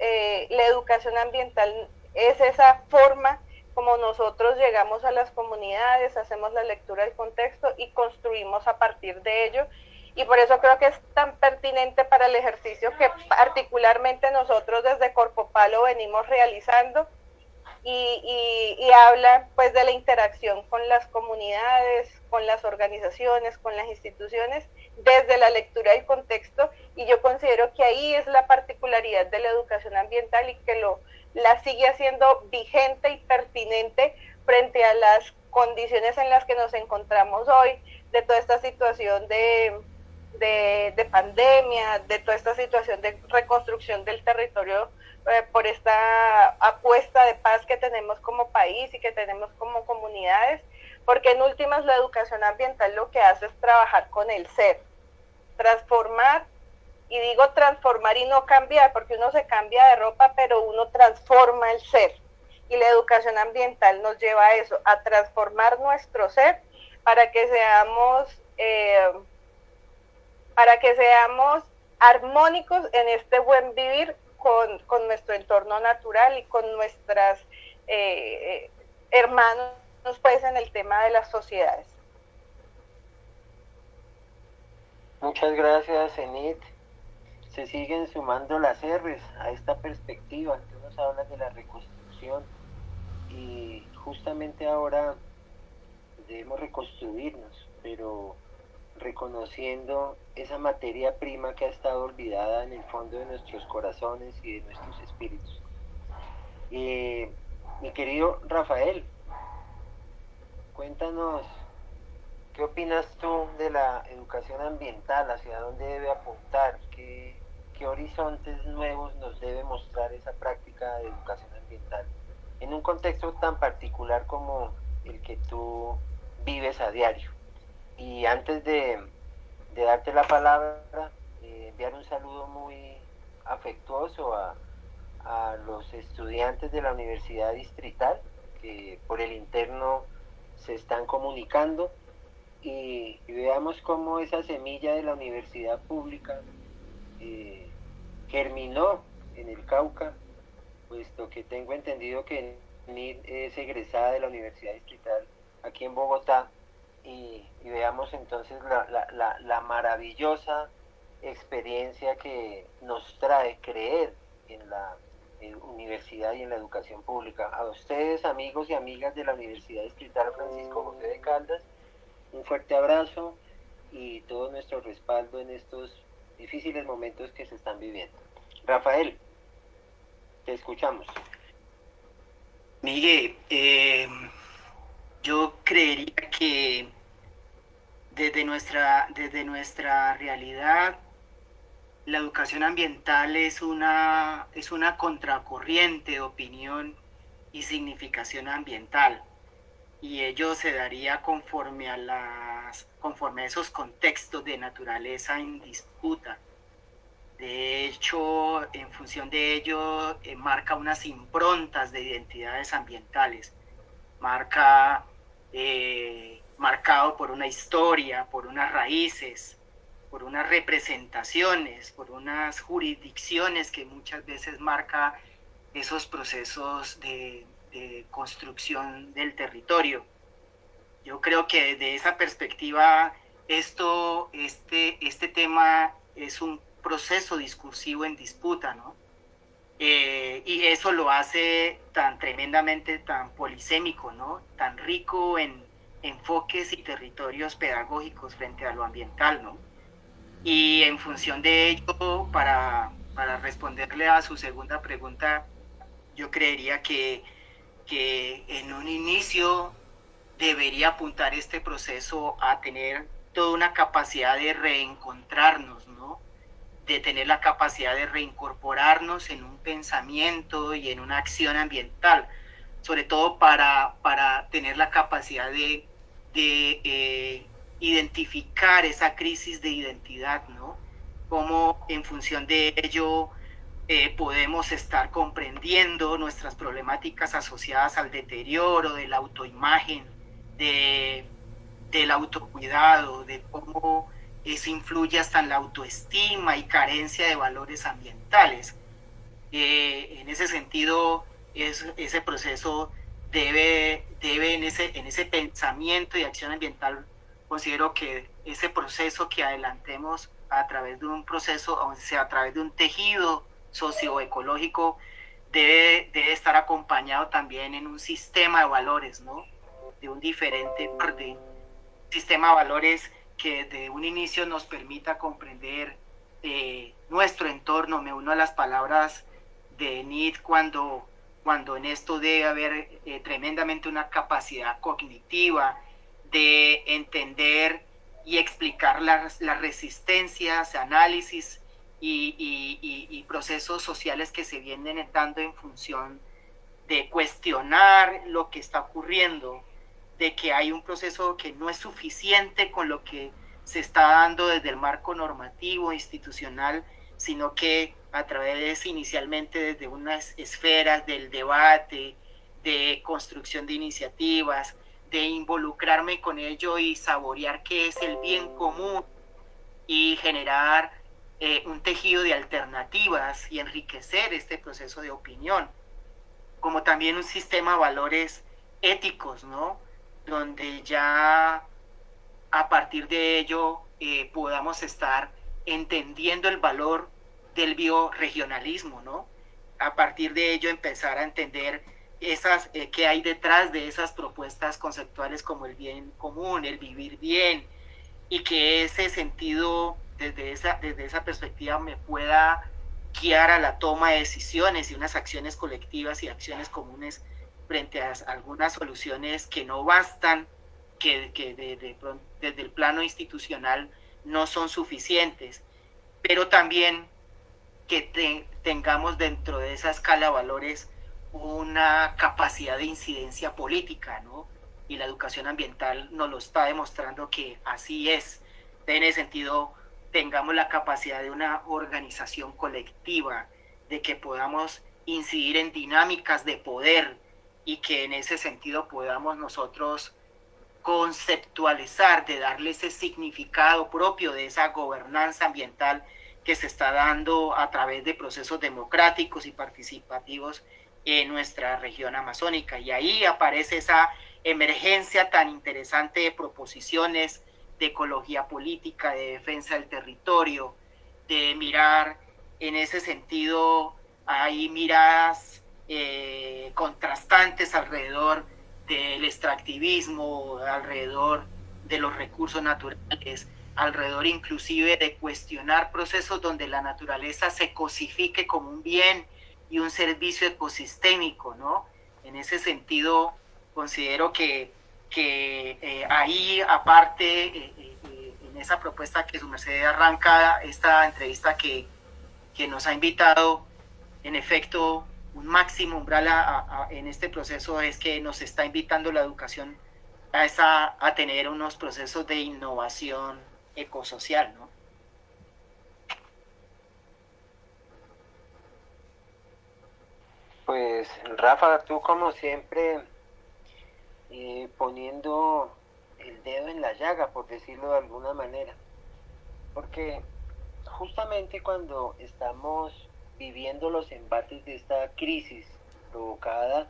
la educación ambiental es esa forma como nosotros llegamos a las comunidades, hacemos la lectura del contexto y construimos a partir de ello. Y por eso creo que es tan pertinente para el ejercicio que particularmente nosotros desde Corpopalo venimos realizando, y habla pues de la interacción con las comunidades, con las organizaciones, con las instituciones, desde la lectura del contexto, y yo considero que ahí es la particularidad de la educación ambiental y que la sigue haciendo vigente y pertinente frente a las condiciones en las que nos encontramos hoy, de toda esta situación de pandemia, de toda esta situación de reconstrucción del territorio, por esta apuesta de paz que tenemos como país y que tenemos como comunidades, porque en últimas la educación ambiental lo que hace es trabajar con el ser, transformar, y digo transformar y no cambiar, porque uno se cambia de ropa, pero uno transforma el ser, y la educación ambiental nos lleva a eso, a transformar nuestro ser para que seamos armónicos en este buen vivir con nuestro entorno natural y con nuestras hermanos pues en el tema de las sociedades.
Muchas gracias, Enid. Se siguen sumando las R's a esta perspectiva. Tú nos hablas de la reconstrucción y justamente ahora debemos reconstruirnos, pero reconociendo esa materia prima que ha estado olvidada en el fondo de nuestros corazones y de nuestros espíritus. Mi querido Rafael, cuéntanos, ¿qué opinas tú de la educación ambiental? ¿Hacia dónde debe apuntar? ¿Qué horizontes nuevos nos debe mostrar esa práctica de educación ambiental en un contexto tan particular como el que tú vives a diario? Y antes de darte la palabra, enviar un saludo muy afectuoso a los estudiantes de la Universidad Distrital que por el interno se están comunicando, y veamos cómo esa semilla de la universidad pública germinó en el Cauca, puesto que tengo entendido que Nid es egresada de la Universidad Distrital aquí en Bogotá, y veamos entonces la maravillosa experiencia que nos trae creer en la universidad y en la educación pública. A ustedes, amigos y amigas de la Universidad Distrital Francisco José de Caldas, un fuerte abrazo y todo nuestro respaldo en estos difíciles momentos que se están viviendo. Rafael, te escuchamos.
Miguel, yo creería que desde nuestra realidad, la educación ambiental es una contracorriente de opinión y significación ambiental, y ello se daría conforme a esos contextos de naturaleza en disputa. De hecho, en función de ello, marca unas improntas de identidades ambientales, marcado por una historia, por unas raíces, por unas representaciones, por unas jurisdicciones que muchas veces marca esos procesos de construcción del territorio. Yo creo que desde esa perspectiva este tema es un proceso discursivo en disputa, ¿no? Y eso lo hace tan tremendamente, tan polisémico, ¿no? Tan rico en enfoques y territorios pedagógicos frente a lo ambiental, ¿no? Y en función de ello, para responderle a su segunda pregunta, yo creería que en un inicio debería apuntar este proceso a tener toda una capacidad de reencontrarnos, ¿no? De tener la capacidad de reincorporarnos en un pensamiento y en una acción ambiental, sobre todo para tener la capacidad de identificar esa crisis de identidad, ¿no? Cómo en función de ello podemos estar comprendiendo nuestras problemáticas asociadas al deterioro de la autoimagen, del autocuidado, de cómo eso influye hasta en la autoestima y carencia de valores ambientales. En ese sentido, ese proceso debe en ese pensamiento y acción ambiental, considero que ese proceso que adelantemos a través de un proceso, o sea, a través de un tejido socioecológico, debe estar acompañado también en un sistema de valores, ¿no? De un diferente sistema de valores que de un inicio nos permita comprender nuestro entorno. Me uno a las palabras de Enid cuando cuando en esto debe haber tremendamente una capacidad cognitiva de entender y explicar las resistencias, análisis y procesos sociales que se vienen dando en función de cuestionar lo que está ocurriendo, de que hay un proceso que no es suficiente con lo que se está dando desde el marco normativo institucional, sino que a través inicialmente desde unas esferas del debate, de construcción de iniciativas, de involucrarme con ello y saborear qué es el bien común y generar un tejido de alternativas y enriquecer este proceso de opinión, como también un sistema de valores éticos, ¿no? Donde ya a partir de ello podamos estar entendiendo el valor del bioregionalismo, ¿no? A partir de ello empezar a entender qué hay detrás de esas propuestas conceptuales como el bien común, el vivir bien, y que ese sentido desde esa perspectiva me pueda guiar a la toma de decisiones y unas acciones colectivas y acciones comunes frente a algunas soluciones que no bastan, que desde el plano institucional no son suficientes, pero también que tengamos dentro de esa escala de valores una capacidad de incidencia política, ¿no? Y la educación ambiental nos lo está demostrando que así es. En ese sentido, tengamos la capacidad de una organización colectiva, de que podamos incidir en dinámicas de poder y que en ese sentido podamos nosotros conceptualizar, de darle ese significado propio de esa gobernanza ambiental que se está dando a través de procesos democráticos y participativos en nuestra región amazónica. Y ahí aparece esa emergencia tan interesante de proposiciones de ecología política, de defensa del territorio, de mirar en ese sentido, hay miradas contrastantes alrededor del extractivismo, alrededor de los recursos naturales, alrededor inclusive de cuestionar procesos donde la naturaleza se cosifique como un bien y un servicio ecosistémico, ¿no? En ese sentido, considero que ahí, aparte, en esa propuesta que su merced arranca esta entrevista que nos ha invitado, en efecto, un máximo umbral en este proceso es que nos está invitando la educación a tener unos procesos de innovación ecosocial, ¿no?
Pues Rafa, tú como siempre poniendo el dedo en la llaga, por decirlo de alguna manera, porque justamente cuando estamos viviendo los embates de esta crisis provocada,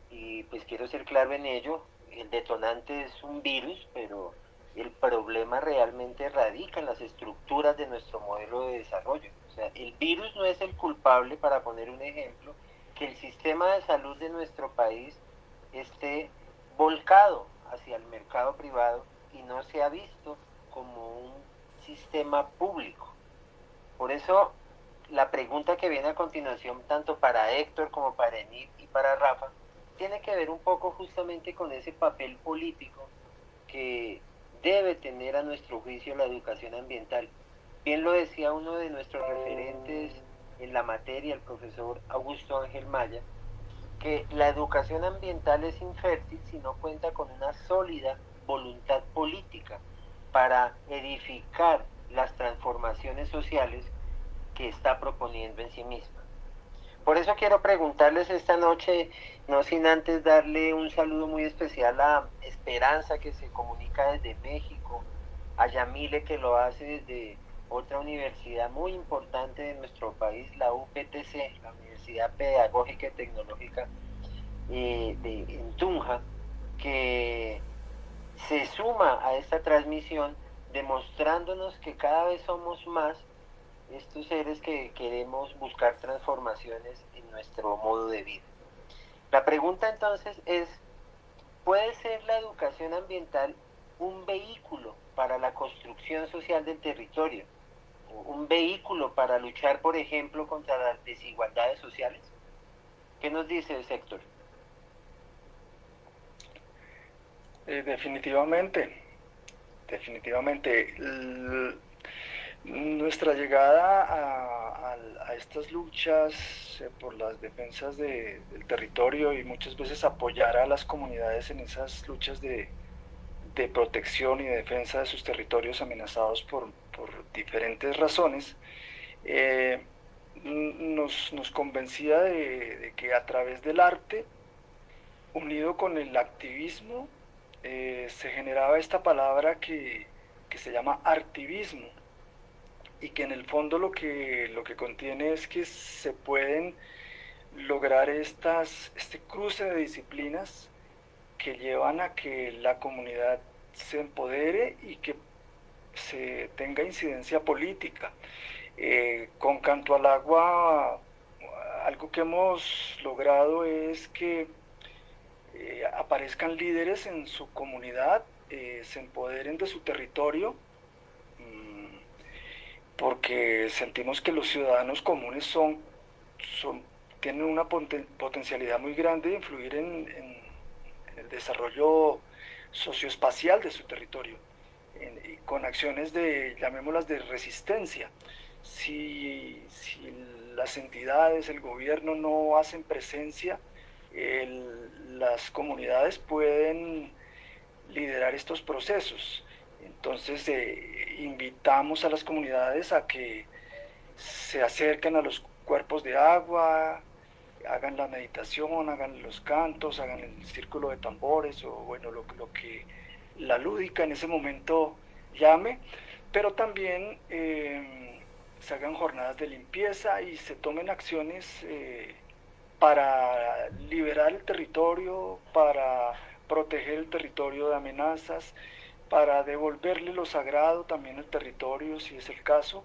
y pues quiero ser claro en ello, el detonante es un virus, pero el problema realmente radica en las estructuras de nuestro modelo de desarrollo. O sea, el virus no es el culpable, para poner un ejemplo, que el sistema de salud de nuestro país esté volcado hacia el mercado privado y no se ha visto como un sistema público. Por eso, la pregunta que viene a continuación, tanto para Héctor como para Enid y para Rafa, tiene que ver un poco justamente con ese papel político que debe tener a nuestro juicio la educación ambiental. Bien lo decía uno de nuestros referentes en la materia, el profesor Augusto Ángel Maya, que la educación ambiental es infértil si no cuenta con una sólida voluntad política para edificar las transformaciones sociales que está proponiendo en sí misma. Por eso quiero preguntarles esta noche, no sin antes darle un saludo muy especial a Esperanza, que se comunica desde México, a Yamile, que lo hace desde otra universidad muy importante de nuestro país, la UPTC, la Universidad Pedagógica y Tecnológica en Tunja, que se suma a esta transmisión demostrándonos que cada vez somos más estos seres que queremos buscar transformaciones en nuestro modo de vida. La pregunta entonces es, ¿puede ser la educación ambiental un vehículo para la construcción social del territorio? ¿Un vehículo para luchar, por ejemplo, contra las desigualdades sociales? ¿Qué nos dice Héctor?
Definitivamente, definitivamente. Nuestra llegada a estas luchas por las defensas del territorio y muchas veces apoyar a las comunidades en esas luchas de protección y de defensa de sus territorios amenazados por diferentes razones, nos convencía de que a través del arte, unido con el activismo, se generaba esta palabra que se llama artivismo, y que en el fondo lo que contiene es que se pueden lograr este cruce de disciplinas que llevan a que la comunidad se empodere y que se tenga incidencia política. Con Canto al Agua, algo que hemos logrado es que aparezcan líderes en su comunidad, se empoderen de su territorio, porque sentimos que los ciudadanos comunes tienen una potencialidad muy grande de influir en el desarrollo socioespacial de su territorio, con acciones llamémoslas de resistencia. Si las entidades, el gobierno no hacen presencia, las comunidades pueden liderar estos procesos. Entonces invitamos a las comunidades a que se acerquen a los cuerpos de agua, hagan la meditación, hagan los cantos, hagan el círculo de tambores o bueno, lo que la lúdica en ese momento llame, pero también se hagan jornadas de limpieza y se tomen acciones para liberar el territorio, para proteger el territorio de amenazas, para devolverle lo sagrado también al territorio, si es el caso,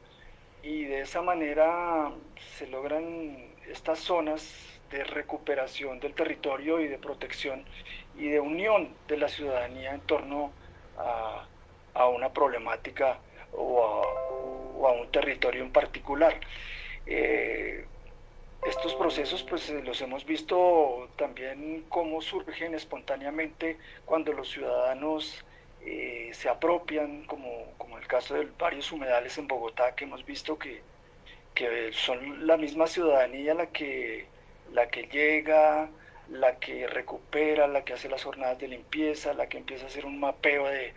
y de esa manera se logran estas zonas de recuperación del territorio y de protección y de unión de la ciudadanía en torno a una problemática o a un territorio en particular. Estos procesos pues los hemos visto también cómo surgen espontáneamente cuando los ciudadanos se apropian, como el caso de varios humedales en Bogotá, que hemos visto que son la misma ciudadanía la que llega, la que recupera, la que hace las jornadas de limpieza, la que empieza a hacer un mapeo de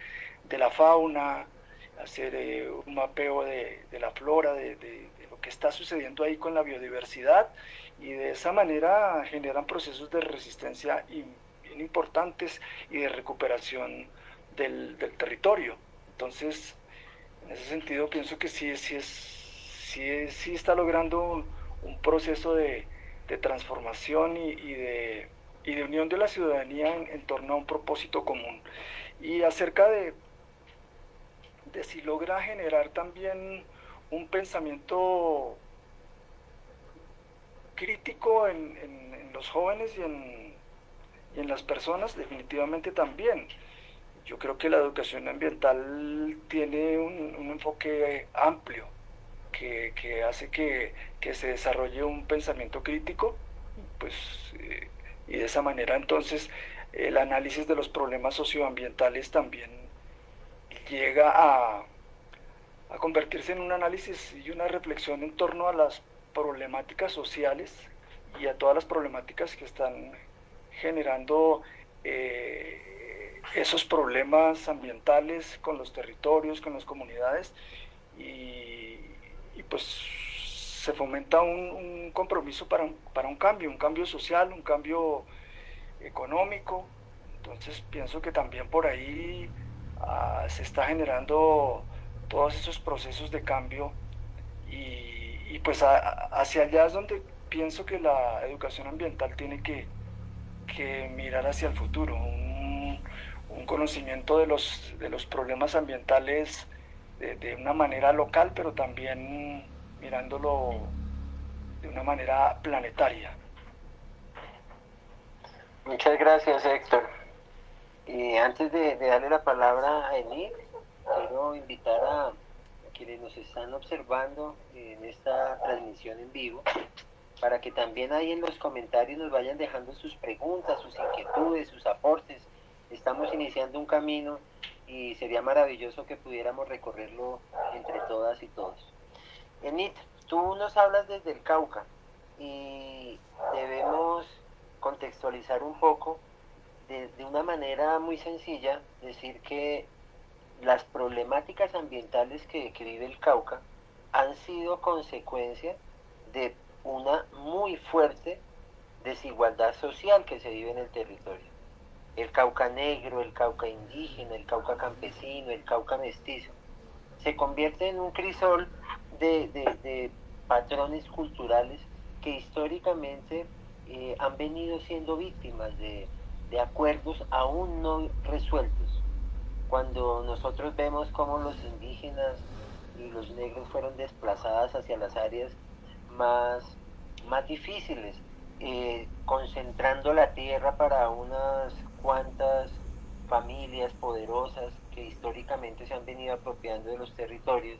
la fauna, hacer un mapeo de la flora, de lo que está sucediendo ahí con la biodiversidad, y de esa manera generan procesos de resistencia bien importantes y de recuperación del territorio. Entonces, en ese sentido pienso que sí está logrando un proceso de transformación y de unión de la ciudadanía en torno a un propósito común. Y acerca de si logra generar también un pensamiento crítico en los jóvenes y en las personas, definitivamente también. Yo creo que la educación ambiental tiene un enfoque amplio que hace que se desarrolle un pensamiento crítico, pues, y de esa manera entonces el análisis de los problemas socioambientales también llega a convertirse en un análisis y una reflexión en torno a las problemáticas sociales y a todas las problemáticas que están generando esos problemas ambientales con los territorios, con las comunidades, y pues se fomenta un compromiso para un cambio social, un cambio económico. Entonces pienso que también por ahí se está generando todos esos procesos de cambio y pues hacia allá es donde pienso que la educación ambiental tiene que mirar hacia el futuro, un conocimiento de los problemas ambientales de una manera local, pero también mirándolo de una manera planetaria.
Muchas gracias, Héctor. Y antes de darle la palabra a Emil, quiero invitar a quienes nos están observando en esta transmisión en vivo para que también ahí en los comentarios nos vayan dejando sus preguntas, sus inquietudes, sus aportes. Estamos iniciando un camino y sería maravilloso que pudiéramos recorrerlo entre todas y todos. Enid, tú nos hablas desde el Cauca y debemos contextualizar un poco de una manera muy sencilla, decir que las problemáticas ambientales que vive el Cauca han sido consecuencia de una muy fuerte desigualdad social que se vive en el territorio. El Cauca negro, el Cauca indígena, el Cauca campesino, el Cauca mestizo, se convierte en un crisol de patrones culturales que históricamente han venido siendo víctimas de acuerdos aún no resueltos. Cuando nosotros vemos cómo los indígenas y los negros fueron desplazadas hacia las áreas más, más difíciles, concentrando la tierra para unas cuantas familias poderosas que históricamente se han venido apropiando de los territorios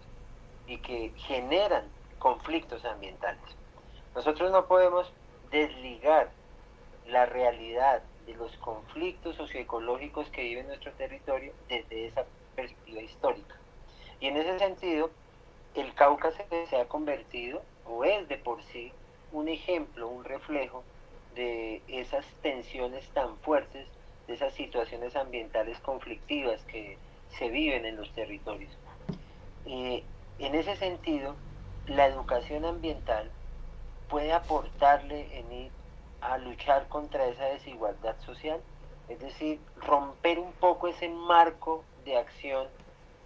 y que generan conflictos ambientales. Nosotros no podemos desligar la realidad de los conflictos socioecológicos que vive nuestro territorio desde esa perspectiva histórica. Y en ese sentido, el Cauca se ha convertido, o es de por sí, un ejemplo, un reflejo de esas tensiones tan fuertes, de esas situaciones ambientales conflictivas que se viven en los territorios. En ese sentido, la educación ambiental puede aportarle a luchar contra esa desigualdad social, es decir, romper un poco ese marco de acción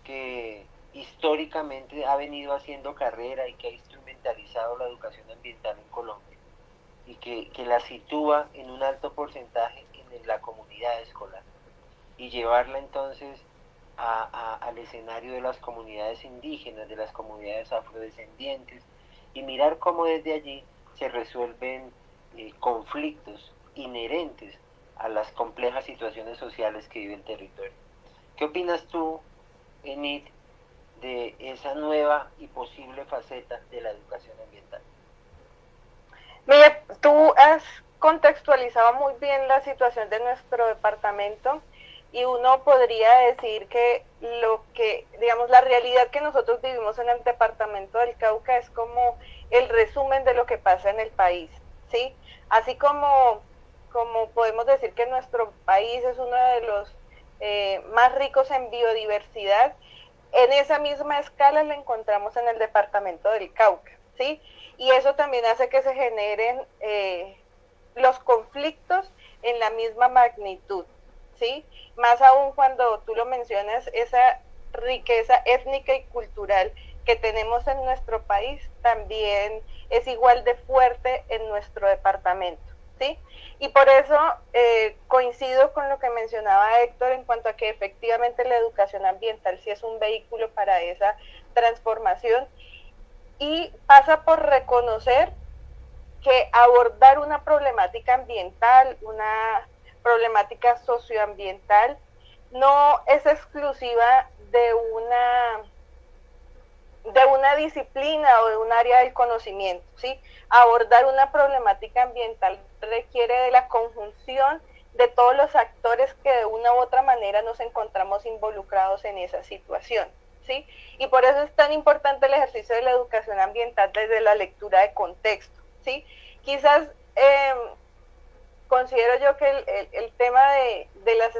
que históricamente ha venido haciendo carrera y que ha instrumentalizado la educación ambiental en Colombia y que la sitúa en un alto porcentaje en la comunidad escolar y llevarla entonces al escenario de las comunidades indígenas, de las comunidades afrodescendientes y mirar cómo desde allí se resuelven conflictos inherentes a las complejas situaciones sociales que vive el territorio. ¿Qué opinas tú, Enid, de esa nueva y posible faceta de la educación ambiental?
Mira, tú has contextualizado muy bien la situación de nuestro departamento y uno podría decir que digamos, la realidad que nosotros vivimos en el departamento del Cauca es como el resumen de lo que pasa en el país, ¿sí? Así como podemos decir que nuestro país es uno de los más ricos en biodiversidad, en esa misma escala la encontramos en el departamento del Cauca, ¿sí? Y eso también hace que se generen los conflictos en la misma magnitud, ¿sí? Más aún cuando tú lo mencionas, esa riqueza étnica y cultural que tenemos en nuestro país también es igual de fuerte en nuestro departamento, ¿sí? Y por eso coincido con lo que mencionaba Héctor en cuanto a que efectivamente la educación ambiental sí es un vehículo para esa transformación y pasa por reconocer que abordar una problemática ambiental, una problemática socioambiental, no es exclusiva de una disciplina o de un área del conocimiento, ¿sí? Abordar una problemática ambiental requiere de la conjunción de todos los actores que de una u otra manera nos encontramos involucrados en esa situación, ¿sí? Y por eso es tan importante el ejercicio de la educación ambiental desde la lectura de contexto, ¿sí? Quizás considero yo que el tema de las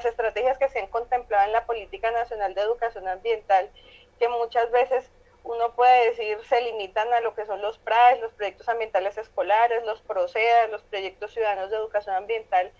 estrategias que se han contemplado en la Política Nacional de Educación Ambiental, que muchas veces uno puede decir se limitan a lo que son los PRAES, los proyectos ambientales escolares, los PROCEDA, los proyectos ciudadanos de educación ambiental,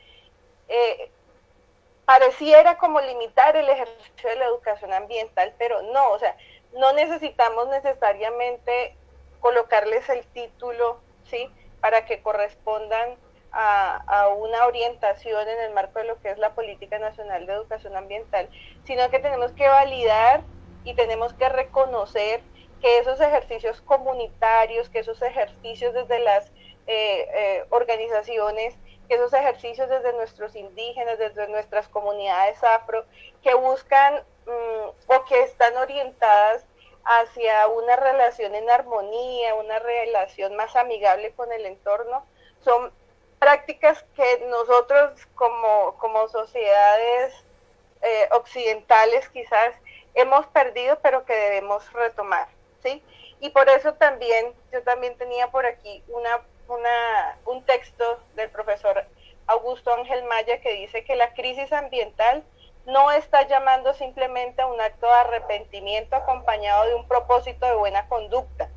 pareciera como limitar el ejercicio de la educación ambiental, pero no, o sea, no necesitamos necesariamente colocarles el título, ¿sí?, para que correspondan a una orientación en el marco de lo que es la Política Nacional de Educación Ambiental, sino que tenemos que validar y tenemos que reconocer que esos ejercicios comunitarios, que esos ejercicios desde las organizaciones, que esos ejercicios desde nuestros indígenas, desde nuestras comunidades afro, que buscan o que están orientadas hacia una relación en armonía, una relación más amigable con el entorno, son prácticas que nosotros como sociedades occidentales quizás hemos perdido, pero que debemos retomar, ¿sí? Y por eso también, yo también tenía por aquí un texto del profesor Augusto Ángel Maya que dice que la crisis ambiental no está llamando simplemente a un acto de arrepentimiento acompañado de un propósito de buena conducta.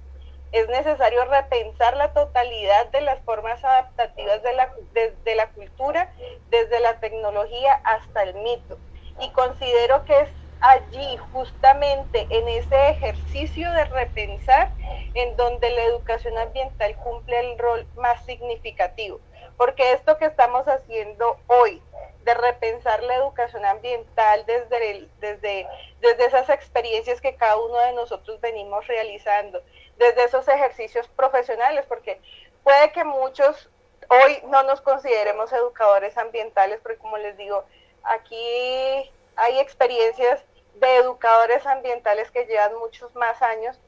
Es necesario repensar la totalidad de las formas adaptativas de la cultura, desde la tecnología hasta el mito. Y considero que es allí, justamente en ese ejercicio de repensar, en donde la educación ambiental cumple el rol más significativo. Porque esto que estamos haciendo hoy, de repensar la educación ambiental desde esas experiencias que cada uno de nosotros venimos realizando, desde esos ejercicios profesionales, porque puede que muchos hoy no nos consideremos educadores ambientales, porque como les digo, aquí hay experiencias de educadores ambientales que llevan muchos más años,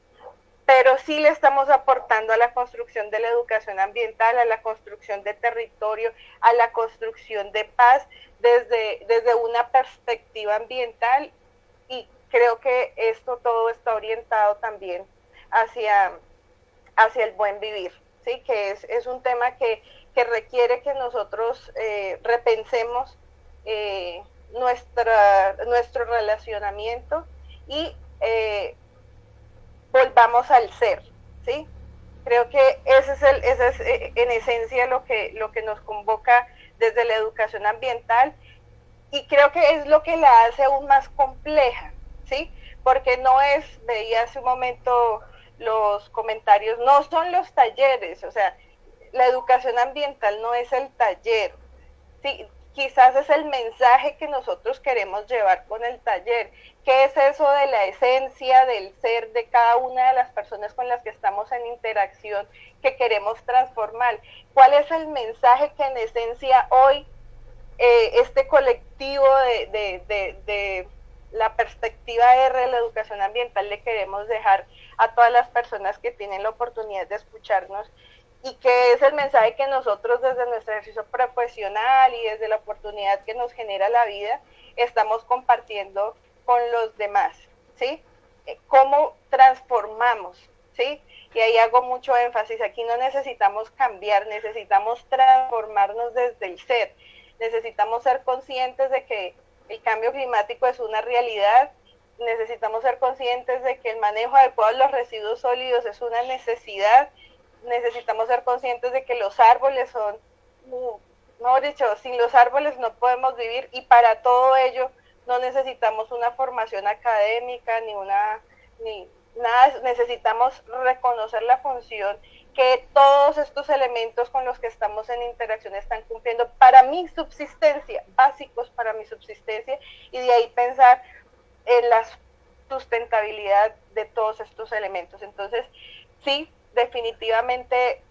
pero sí le estamos aportando a la construcción de la educación ambiental, a la construcción de territorio, a la construcción de paz desde una perspectiva ambiental, y creo que esto todo está orientado también hacia el buen vivir, ¿sí? Que es un tema que requiere que nosotros repensemos nuestro relacionamiento y volvamos al ser, ¿sí? Creo que ese es en esencia lo que nos convoca desde la educación ambiental, y creo que es lo que la hace aún más compleja, ¿sí? Porque no es, veía hace un momento los comentarios, no son los talleres, o sea, la educación ambiental no es el taller, ¿sí? Quizás es el mensaje que nosotros queremos llevar con el taller. ¿Qué es eso de la esencia del ser de cada una de las personas con las que estamos en interacción que queremos transformar? ¿Cuál es el mensaje que en esencia hoy este colectivo de la perspectiva R de la educación ambiental le queremos dejar a todas las personas que tienen la oportunidad de escucharnos, y que es el mensaje que nosotros desde nuestro ejercicio profesional y desde la oportunidad que nos genera la vida estamos compartiendo con los demás, ¿sí? ¿Cómo transformamos? ¿Sí? Y ahí hago mucho énfasis, aquí no necesitamos cambiar, necesitamos transformarnos desde el ser. Necesitamos ser conscientes de que el cambio climático es una realidad, necesitamos ser conscientes de que el manejo adecuado de los residuos sólidos es una necesidad, necesitamos ser conscientes de que los árboles son, mejor dicho, sin los árboles no podemos vivir, y para todo ello no necesitamos una formación académica ni nada, necesitamos reconocer la función que todos estos elementos con los que estamos en interacción están cumpliendo para mi subsistencia, básicos para mi subsistencia, y de ahí pensar en la sustentabilidad de todos estos elementos. Entonces, sí, definitivamente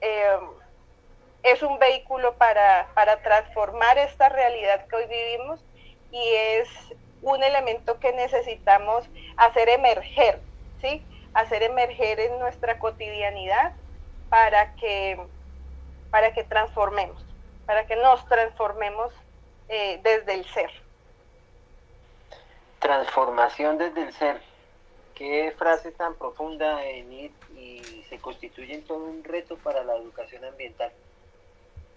es un vehículo para transformar esta realidad que hoy vivimos, y es un elemento que necesitamos hacer emerger, ¿sí? Hacer emerger en nuestra cotidianidad para que transformemos, para que nos transformemos desde el ser.
Transformación desde el ser. Qué frase tan profunda, Enid, y se constituye en todo un reto para la educación ambiental.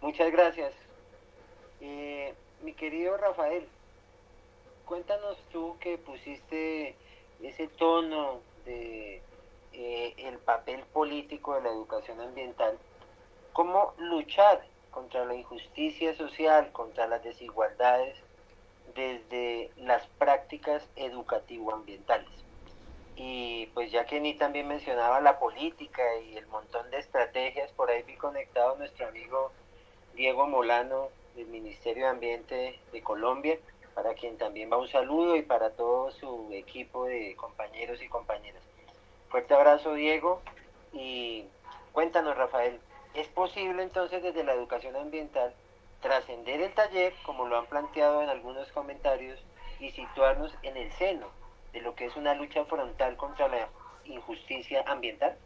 Muchas gracias. Mi querido Rafael, cuéntanos tú que pusiste ese tono de el papel político de la educación ambiental, cómo luchar contra la injusticia social, contra las desigualdades desde las prácticas educativo-ambientales. Y pues ya que ni también mencionaba la política y el montón de estrategias, por ahí vi conectado nuestro amigo Diego Molano del Ministerio de Ambiente de Colombia, para quien también va un saludo, y para todo su equipo de compañeros y compañeras. Fuerte abrazo, Diego. Y cuéntanos, Rafael, ¿es posible entonces desde la educación ambiental trascender el taller, como lo han planteado en algunos comentarios, y situarnos en el seno de lo que es una lucha frontal contra la injusticia ambiental?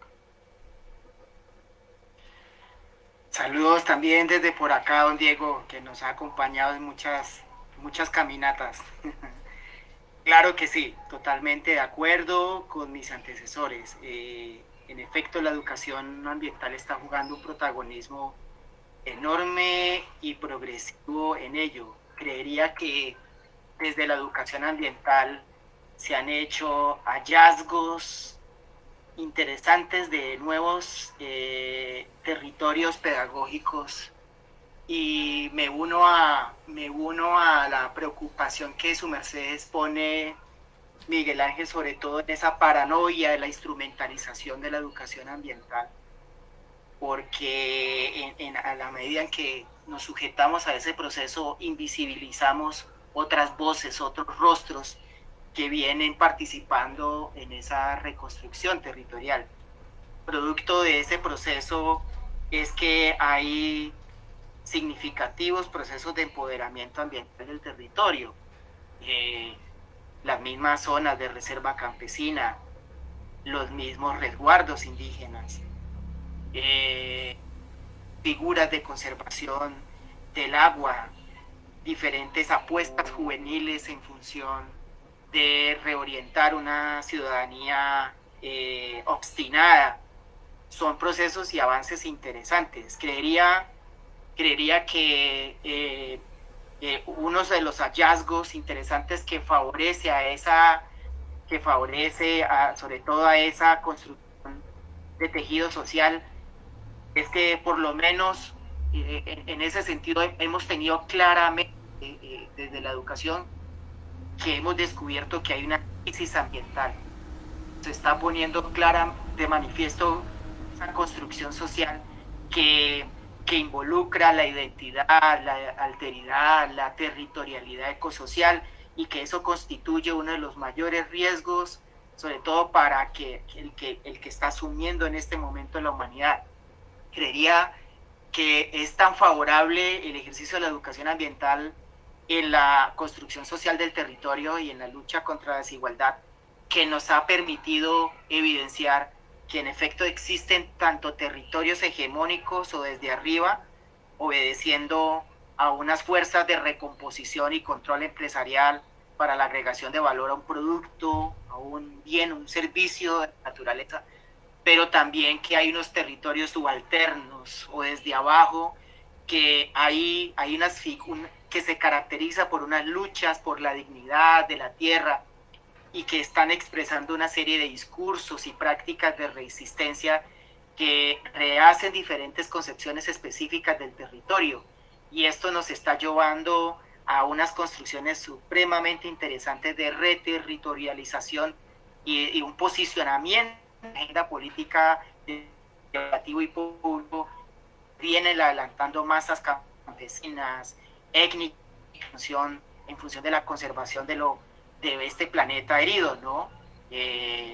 Saludos también desde por acá, don Diego, que nos ha acompañado en muchas caminatas. Claro que sí, totalmente de acuerdo con mis antecesores. En efecto, la educación ambiental está jugando un protagonismo enorme y progresivo en ello. Creería que desde la educación ambiental se han hecho hallazgos interesantes de nuevos territorios pedagógicos y me uno a la preocupación que su merced expone, Miguel Ángel, sobre todo en esa paranoia de la instrumentalización de la educación ambiental, porque a la medida en que nos sujetamos a ese proceso, invisibilizamos otras voces, otros rostros que vienen participando en esa reconstrucción territorial. Producto de ese proceso es que hay significativos procesos de empoderamiento ambiental del territorio. Las mismas zonas de reserva campesina, los mismos resguardos indígenas, figuras de conservación del agua, diferentes apuestas juveniles en función de reorientar una ciudadanía obstinada. Son procesos y avances interesantes. Creería que uno de los hallazgos interesantes que favorece sobre todo a esa construcción de tejido social es que por lo menos en ese sentido hemos tenido claramente desde la educación que hemos descubierto que hay una crisis ambiental. Se está poniendo clara de manifiesto esa construcción social que involucra la identidad, la alteridad, la territorialidad ecosocial, y que eso constituye uno de los mayores riesgos, sobre todo para el que está asumiendo en este momento la humanidad. Creería que es tan favorable el ejercicio de la educación ambiental en la construcción social del territorio y en la lucha contra la desigualdad, que nos ha permitido evidenciar que en efecto existen tanto territorios hegemónicos o desde arriba, obedeciendo a unas fuerzas de recomposición y control empresarial para la agregación de valor a un producto, a un bien, un servicio de naturaleza, pero también que hay unos territorios subalternos o desde abajo, que hay que se caracteriza por unas luchas por la dignidad de la tierra y que están expresando una serie de discursos y prácticas de resistencia que rehacen diferentes concepciones específicas del territorio. Y esto nos está llevando a unas construcciones supremamente interesantes de reterritorialización y un posicionamiento en la agenda política legislativo y público. Viene adelantando masas campesinas, étnicas, en función de la conservación de este planeta herido, ¿no?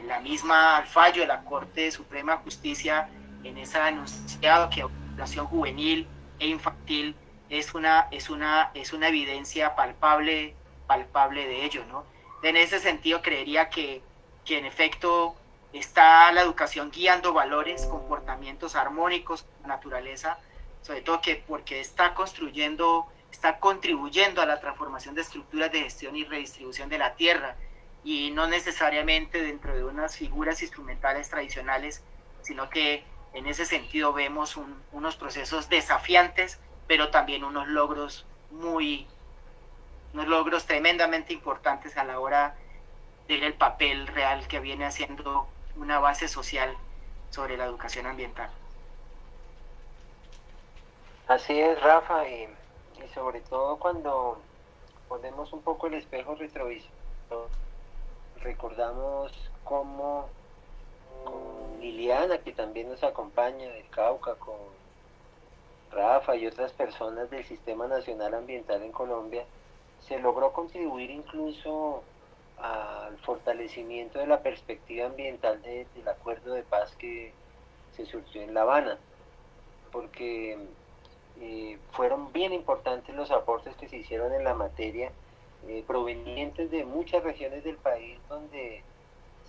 La misma fallo de la Corte Suprema de Justicia en esa enunciado que la población juvenil e infantil es una evidencia palpable de ello, ¿no? En ese sentido creería que en efecto está la educación guiando valores, comportamientos armónicos con la naturaleza, sobre todo porque está contribuyendo a la transformación de estructuras de gestión y redistribución de la tierra, y no necesariamente dentro de unas figuras instrumentales tradicionales, sino que en ese sentido vemos unos procesos desafiantes, pero también unos logros tremendamente importantes a la hora de ver el papel real que viene haciendo una base social sobre la educación ambiental.
Así es, Rafa, y sobre todo cuando ponemos un poco el espejo retrovisor, recordamos cómo con Liliana, que también nos acompaña del Cauca, con Rafa y otras personas del Sistema Nacional Ambiental en Colombia, se logró contribuir incluso al fortalecimiento de la perspectiva ambiental del acuerdo de paz que se surgió en La Habana, porque fueron bien importantes los aportes que se hicieron en la materia, provenientes de muchas regiones del país donde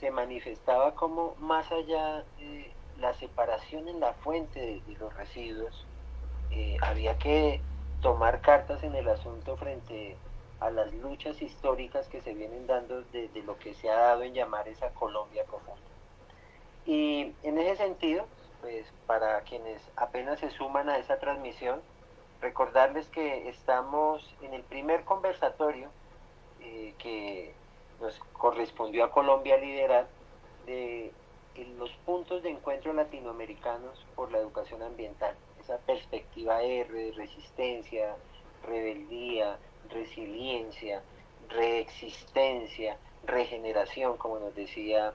se manifestaba como más allá de la separación en la fuente de los residuos, había que tomar cartas en el asunto frente a las luchas históricas que se vienen dando de lo que se ha dado en llamar esa Colombia profunda. Y en ese sentido, pues para quienes apenas se suman a esa transmisión, recordarles que estamos en el primer conversatorio que nos correspondió a Colombia liderar de los puntos de encuentro latinoamericanos por la educación ambiental, esa perspectiva R de resistencia, rebeldía, resiliencia, reexistencia, regeneración, como nos decía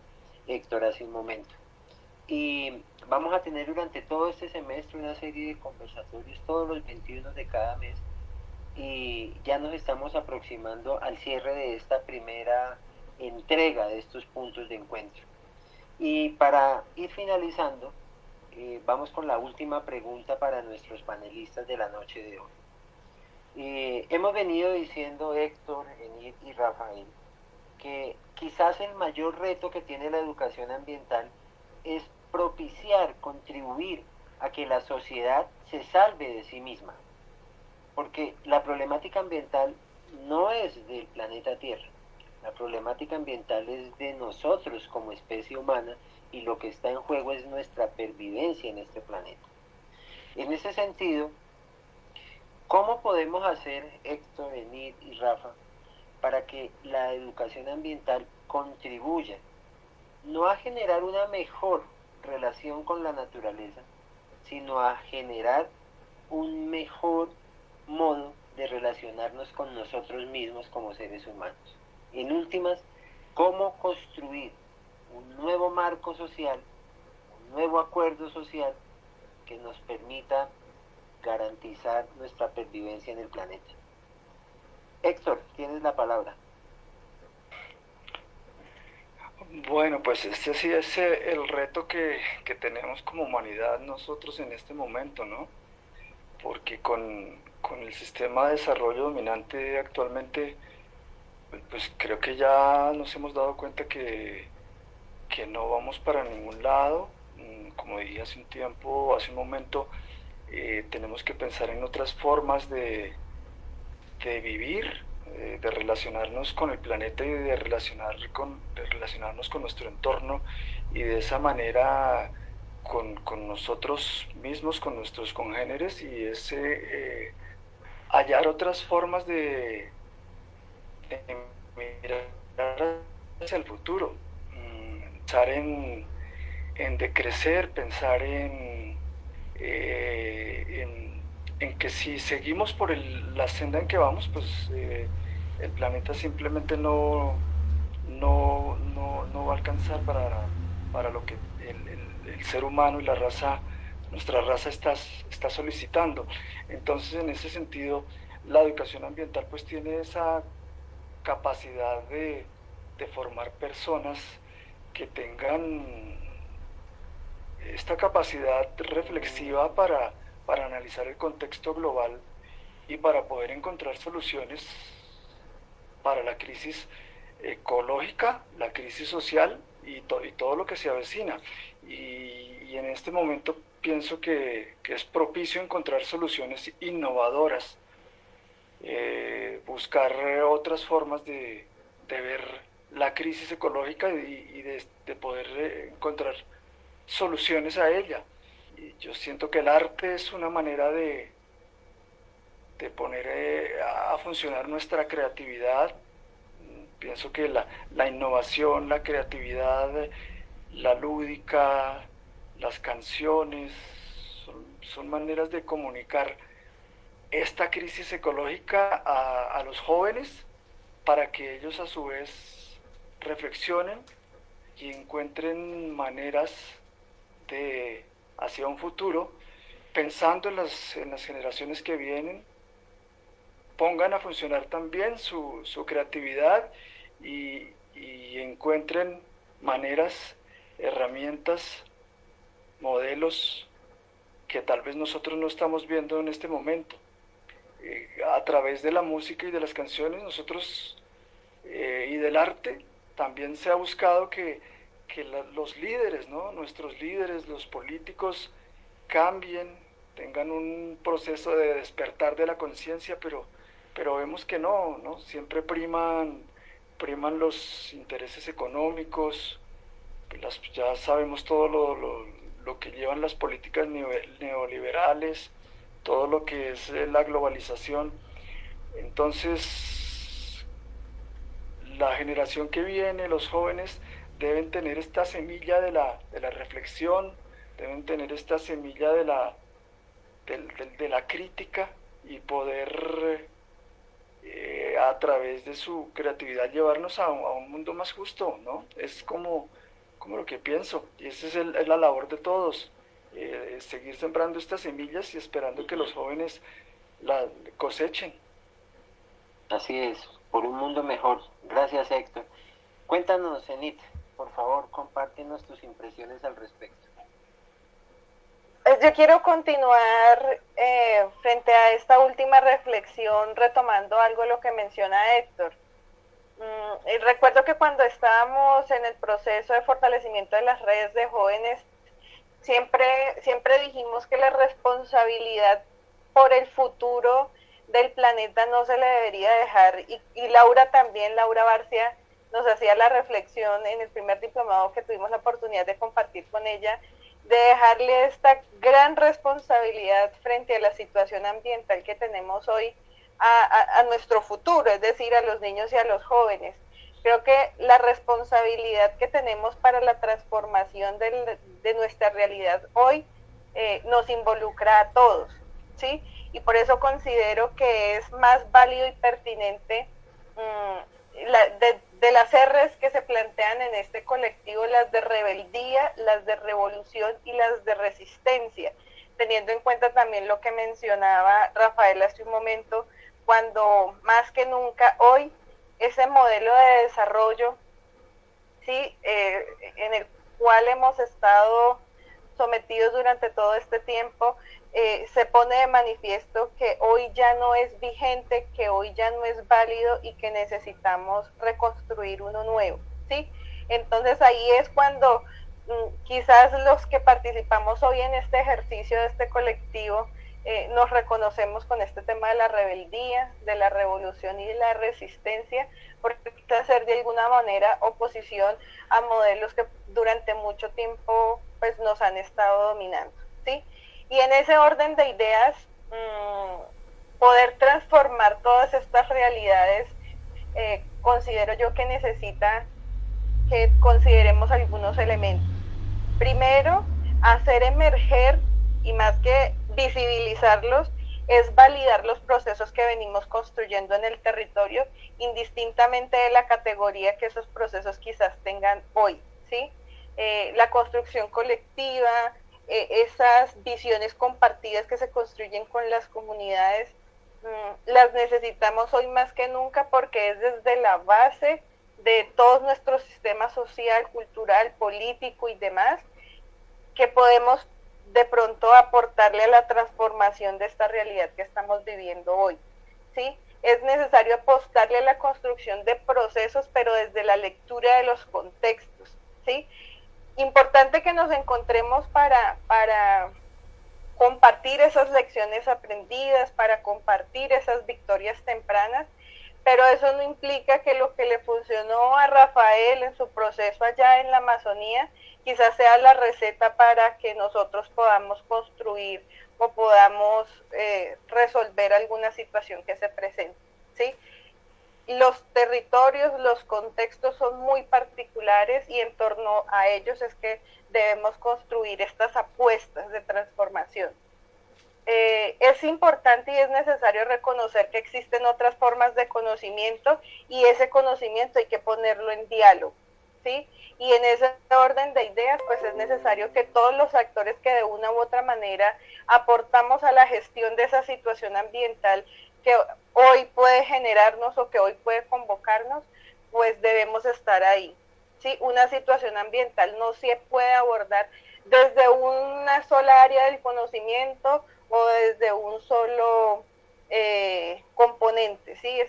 Héctor hace un momento. Y vamos a tener durante todo este semestre una serie de conversatorios todos los 21 de cada mes, y ya nos estamos aproximando al cierre de esta primera entrega de estos puntos de encuentro. Y para ir finalizando, vamos con la última pregunta para nuestros panelistas de la noche de hoy. Hemos venido diciendo, Héctor, Enid y Rafael, que quizás el mayor reto que tiene la educación ambiental es propiciar, contribuir a que la sociedad se salve de sí misma, porque la problemática ambiental no es del planeta Tierra, la problemática ambiental es de nosotros como especie humana, y lo que está en juego es nuestra pervivencia en este planeta. En ese sentido, ¿cómo podemos hacer, Héctor, Enid y Rafa, para que la educación ambiental contribuya no a generar una mejor relación con la naturaleza, sino a generar un mejor modo de relacionarnos con nosotros mismos como seres humanos? En últimas, ¿cómo construir un nuevo marco social, un nuevo acuerdo social que nos permita garantizar nuestra pervivencia en el planeta? Héctor, tienes la palabra.
Bueno, pues este sí es el reto que tenemos como humanidad nosotros en este momento, ¿no? Porque con el sistema de desarrollo dominante actualmente, pues creo que ya nos hemos dado cuenta que no vamos para ningún lado. Como dije hace un tiempo, hace un momento, tenemos que pensar en otras formas de vivir, de relacionarnos con el planeta y de relacionarnos con nuestro entorno, y de esa manera con nosotros mismos, con nuestros congéneres, y hallar otras formas de mirar hacia el futuro, pensar en decrecer, pensar en que si seguimos por la senda en que vamos, pues el planeta simplemente no va a alcanzar para lo que el ser humano y nuestra raza está solicitando. Entonces, en ese sentido, la educación ambiental pues tiene esa capacidad de formar personas que tengan esta capacidad reflexiva para analizar el contexto global y para poder encontrar soluciones para la crisis ecológica, la crisis social y todo lo que se avecina. Y en este momento pienso que es propicio encontrar soluciones innovadoras, buscar otras formas de ver la crisis ecológica y de poder encontrar soluciones a ella. Y yo siento que el arte es una manera de poner a funcionar nuestra creatividad. Pienso que la innovación, la creatividad, la lúdica, las canciones, son maneras de comunicar esta crisis ecológica a los jóvenes, para que ellos a su vez reflexionen y encuentren maneras hacia un futuro, pensando en las generaciones que vienen, pongan a funcionar también su creatividad y encuentren maneras, herramientas, modelos que tal vez nosotros no estamos viendo en este momento. A través de la música y de las canciones nosotros y del arte también se ha buscado que los líderes, ¿no? Nuestros líderes, los políticos cambien, tengan un proceso de despertar de la conciencia, pero vemos que no, siempre priman los intereses económicos, ya sabemos todo lo que llevan las políticas neoliberales, todo lo que es la globalización. Entonces, la generación que viene, los jóvenes, deben tener esta semilla de la reflexión, deben tener esta semilla de la crítica y poder a través de su creatividad llevarnos a un mundo más justo, ¿no? Es como lo que pienso, y esa es la labor de todos, seguir sembrando estas semillas y esperando que los jóvenes la cosechen.
Así es, por un mundo mejor. Gracias, Héctor. Cuéntanos, Zenit, por favor, compártenos tus impresiones al respecto.
Yo quiero continuar frente a esta última reflexión, retomando algo de lo que menciona Héctor. Recuerdo que cuando estábamos en el proceso de fortalecimiento de las redes de jóvenes, siempre dijimos que la responsabilidad por el futuro del planeta no se le debería dejar, y Laura también, Laura Barcia, nos hacía la reflexión en el primer diplomado que tuvimos la oportunidad de compartir con ella, de dejarle esta gran responsabilidad frente a la situación ambiental que tenemos hoy a nuestro futuro, es decir, a los niños y a los jóvenes. Creo que la responsabilidad que tenemos para la transformación de nuestra realidad hoy nos involucra a todos, ¿sí? Y por eso considero que es más válido y pertinente de las R's que se plantean en este colectivo, las de rebeldía, las de revolución y las de resistencia, teniendo en cuenta también lo que mencionaba Rafael hace un momento, cuando más que nunca hoy ese modelo de desarrollo, ¿sí? En el cual hemos estado sometidos durante todo este tiempo, se pone de manifiesto que hoy ya no es vigente, que hoy ya no es válido y que necesitamos reconstruir uno nuevo, ¿sí? Entonces ahí es cuando quizás los que participamos hoy en este ejercicio de este colectivo nos reconocemos con este tema de la rebeldía, de la revolución y de la resistencia, porque hacer de alguna manera oposición a modelos que durante mucho tiempo pues nos han estado dominando, ¿sí? Y en ese orden de ideas, poder transformar todas estas realidades, considero yo que necesita que consideremos algunos elementos. Primero, hacer emerger, y más que visibilizarlos, es validar los procesos que venimos construyendo en el territorio, indistintamente de la categoría que esos procesos quizás tengan hoy, ¿sí? La construcción colectiva, esas visiones compartidas que se construyen con las comunidades, las necesitamos hoy más que nunca, porque es desde la base de todo nuestro sistema social, cultural, político y demás, que podemos de pronto aportarle a la transformación de esta realidad que estamos viviendo hoy, ¿sí? Es necesario apostarle a la construcción de procesos, pero desde la lectura de los contextos, ¿sí? Importante que nos encontremos para compartir esas lecciones aprendidas, para compartir esas victorias tempranas, pero eso no implica que lo que le funcionó a Rafael en su proceso allá en la Amazonía quizás sea la receta para que nosotros podamos construir o podamos resolver alguna situación que se presente, ¿sí? Los territorios, los contextos son muy particulares, y en torno a ellos es que debemos construir estas apuestas de transformación. Es importante y es necesario reconocer que existen otras formas de conocimiento, y ese conocimiento hay que ponerlo en diálogo, ¿sí? Y en ese orden de ideas, pues es necesario que todos los actores que de una u otra manera aportamos a la gestión de esa situación ambiental que hoy puede generarnos o que hoy puede convocarnos, pues debemos estar ahí, ¿sí? Una situación ambiental no se puede abordar desde una sola área del conocimiento o desde un solo componentes, ¿sí?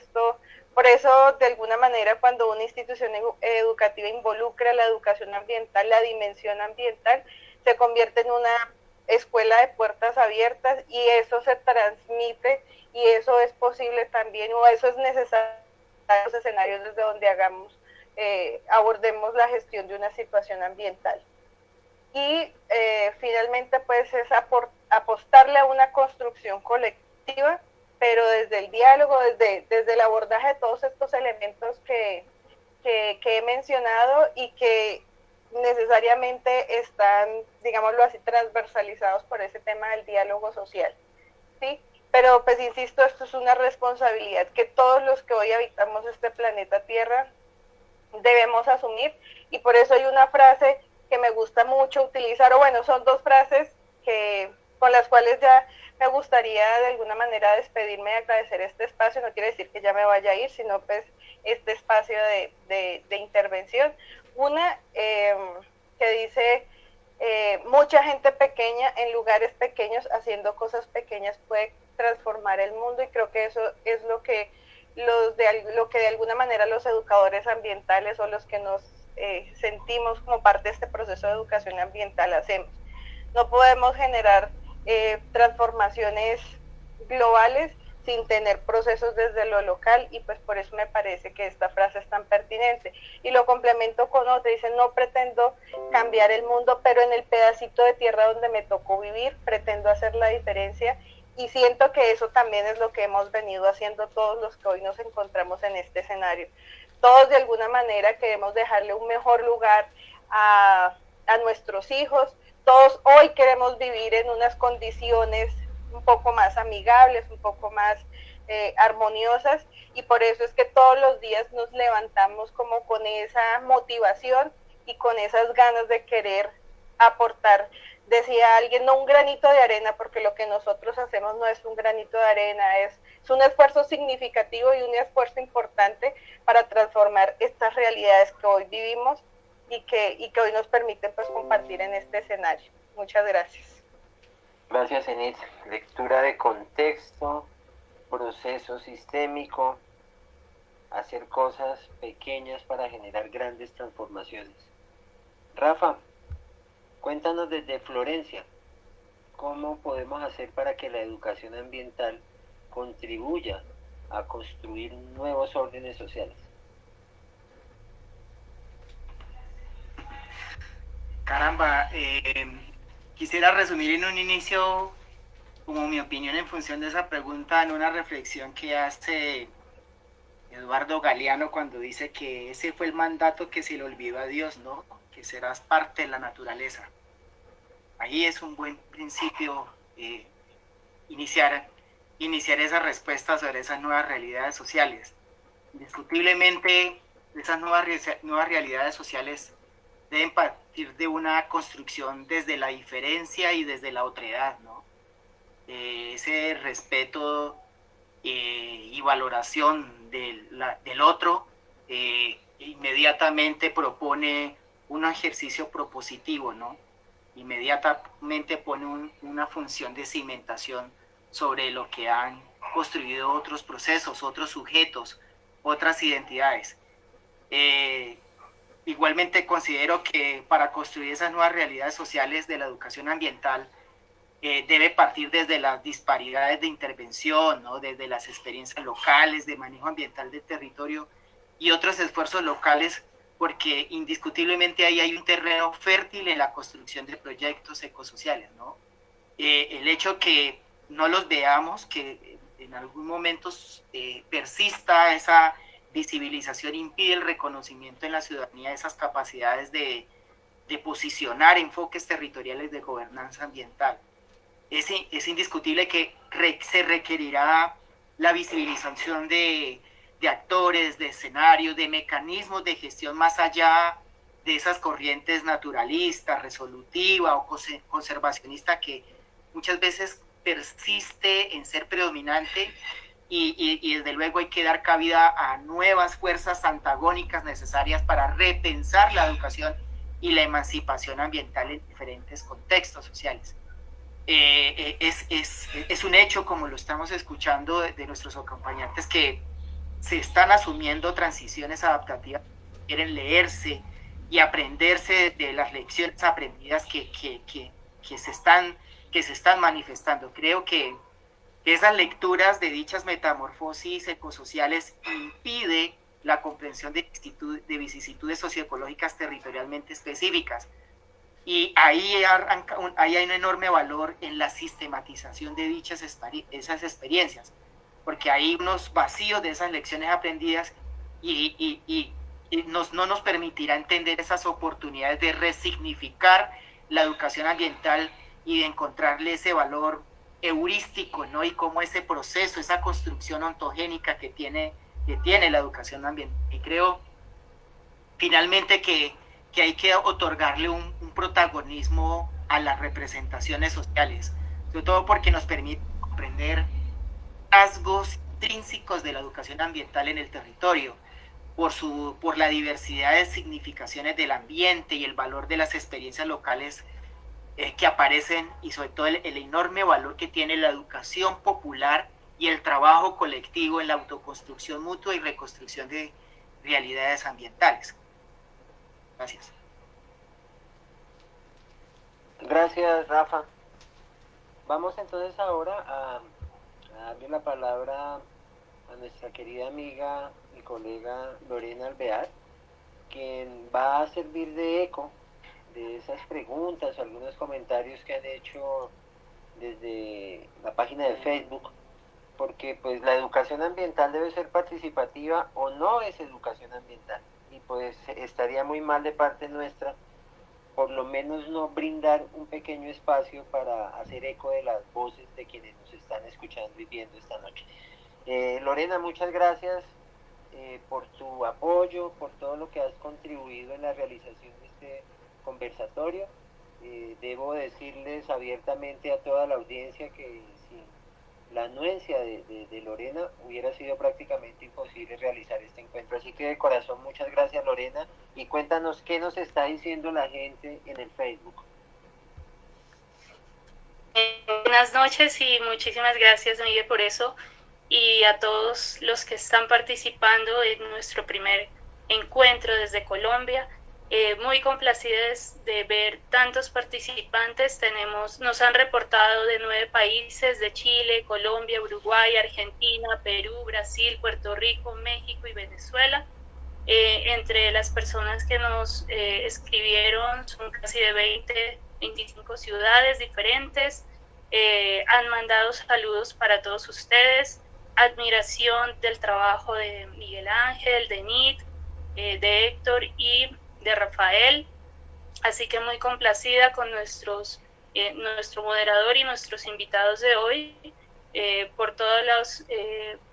Por eso, de alguna manera, cuando una institución educativa involucra la educación ambiental, la dimensión ambiental, se convierte en una escuela de puertas abiertas, y eso se transmite, y eso es posible también, o eso es necesario en los escenarios desde donde abordemos la gestión de una situación ambiental. Y finalmente, pues, es apostarle a una construcción colectiva, pero desde el diálogo, desde el abordaje de todos estos elementos que he mencionado, y que necesariamente están, digámoslo así, transversalizados por ese tema del diálogo social, ¿sí? Pero, pues, insisto, esto es una responsabilidad que todos los que hoy habitamos este planeta Tierra debemos asumir, y por eso hay una frase que me gusta mucho utilizar, o bueno, son dos frases con las cuales ya me gustaría de alguna manera despedirme y agradecer este espacio. No quiere decir que ya me vaya a ir, sino pues este espacio de intervención. Una que dice, mucha gente pequeña en lugares pequeños haciendo cosas pequeñas puede transformar el mundo, y creo que eso es lo que de alguna manera los educadores ambientales, o los que nos sentimos como parte de este proceso de educación ambiental, hacemos. No podemos generar transformaciones globales sin tener procesos desde lo local, y pues por eso me parece que esta frase es tan pertinente. Y lo complemento con otra, dice, no pretendo cambiar el mundo, pero en el pedacito de tierra donde me tocó vivir, pretendo hacer la diferencia, y siento que eso también es lo que hemos venido haciendo todos los que hoy nos encontramos en este escenario. Todos de alguna manera queremos dejarle un mejor lugar a nuestros hijos, todos hoy queremos vivir en unas condiciones un poco más amigables, un poco más armoniosas, y por eso es que todos los días nos levantamos como con esa motivación y con esas ganas de querer aportar. Decía alguien, no un granito de arena, porque lo que nosotros hacemos no es un granito de arena, es un esfuerzo significativo y un esfuerzo importante para transformar estas realidades que hoy vivimos, y que hoy nos permiten pues compartir en este escenario. Muchas gracias.
Gracias, Enid. Lectura de contexto, proceso sistémico, hacer cosas pequeñas para generar grandes transformaciones. Rafa, cuéntanos desde Florencia, ¿cómo podemos hacer para que la educación ambiental contribuya a construir nuevos órdenes sociales?
Caramba, quisiera resumir en un inicio como mi opinión en función de esa pregunta en una reflexión que hace Eduardo Galeano cuando dice que ese fue el mandato que se le olvidó a Dios, ¿no? Que serás parte de la naturaleza. Ahí es un buen principio iniciar esa respuesta sobre esas nuevas realidades sociales. Indiscutiblemente, esas nuevas realidades sociales deben partir de una construcción desde la diferencia y desde la otredad, ¿no? Ese respeto y valoración del otro inmediatamente propone un ejercicio propositivo, ¿no? Inmediatamente pone una función de cimentación sobre lo que han construido otros procesos, otros sujetos, otras identidades. Igualmente considero que para construir esas nuevas realidades sociales de la educación ambiental debe partir desde las disparidades de intervención, ¿no? Desde las experiencias locales de manejo ambiental del territorio y otros esfuerzos locales, porque indiscutiblemente ahí hay un terreno fértil en la construcción de proyectos ecosociales, ¿no? El hecho que no los veamos, que en algún momento persista esa visibilización, impide el reconocimiento en la ciudadanía de esas capacidades de posicionar enfoques territoriales de gobernanza ambiental. Es indiscutible que se requerirá la visibilización de actores, de escenarios, de mecanismos de gestión más allá de esas corrientes naturalistas, resolutiva o conservacionista que muchas veces persiste en ser predominante, y desde luego hay que dar cabida a nuevas fuerzas antagónicas necesarias para repensar la educación y la emancipación ambiental en diferentes contextos sociales. es un hecho, como lo estamos escuchando de nuestros acompañantes, que se están asumiendo transiciones adaptativas, quieren leerse y aprenderse de las lecciones aprendidas que se están manifestando. Creo que esas lecturas de dichas metamorfosis ecosociales impide la comprensión de vicisitudes socioecológicas territorialmente específicas. Y ahí hay un enorme valor en la sistematización de esas experiencias, porque hay unos vacíos de esas lecciones aprendidas y no nos permitirá entender esas oportunidades de resignificar la educación ambiental y de encontrarle ese valor heurístico, ¿no? Y cómo ese proceso, esa construcción ontogénica que tiene la educación ambiental. Y creo finalmente que hay que otorgarle un protagonismo a las representaciones sociales, sobre todo porque nos permite comprender rasgos intrínsecos de la educación ambiental en el territorio, por la diversidad de significaciones del ambiente y el valor de las experiencias locales que aparecen, y sobre todo el enorme valor que tiene la educación popular y el trabajo colectivo en la autoconstrucción mutua y reconstrucción de realidades ambientales. Gracias.
Gracias, Rafa. Vamos entonces ahora a darle la palabra a nuestra querida amiga y colega Lorena Alvear, quien va a servir de eco de esas preguntas o algunos comentarios que han hecho desde la página de Facebook, porque pues la educación ambiental debe ser participativa o no es educación ambiental, y pues estaría muy mal de parte nuestra por lo menos no brindar un pequeño espacio para hacer eco de las voces de quienes nos están escuchando y viendo esta noche. Lorena, muchas gracias por tu apoyo, por todo lo que has contribuido en la realización de este conversatorio. Debo decirles abiertamente a toda la audiencia que sin la anuencia de Lorena hubiera sido prácticamente imposible realizar este encuentro. Así que de corazón, muchas gracias, Lorena, y cuéntanos qué nos está diciendo la gente en el Facebook.
Buenas noches y muchísimas gracias, Miguel, por eso, y a todos los que están participando en nuestro primer encuentro desde Colombia. Muy complacidas de ver tantos participantes. Nos han reportado de 9 países, de Chile, Colombia, Uruguay, Argentina, Perú, Brasil, Puerto Rico, México y Venezuela. Entre las personas que nos escribieron son casi de 25 ciudades diferentes. Han mandado saludos para todos ustedes, admiración del trabajo de Miguel Ángel, de Nit, de Héctor y de Rafael, así que muy complacida con nuestro moderador y nuestros invitados de hoy, por todos los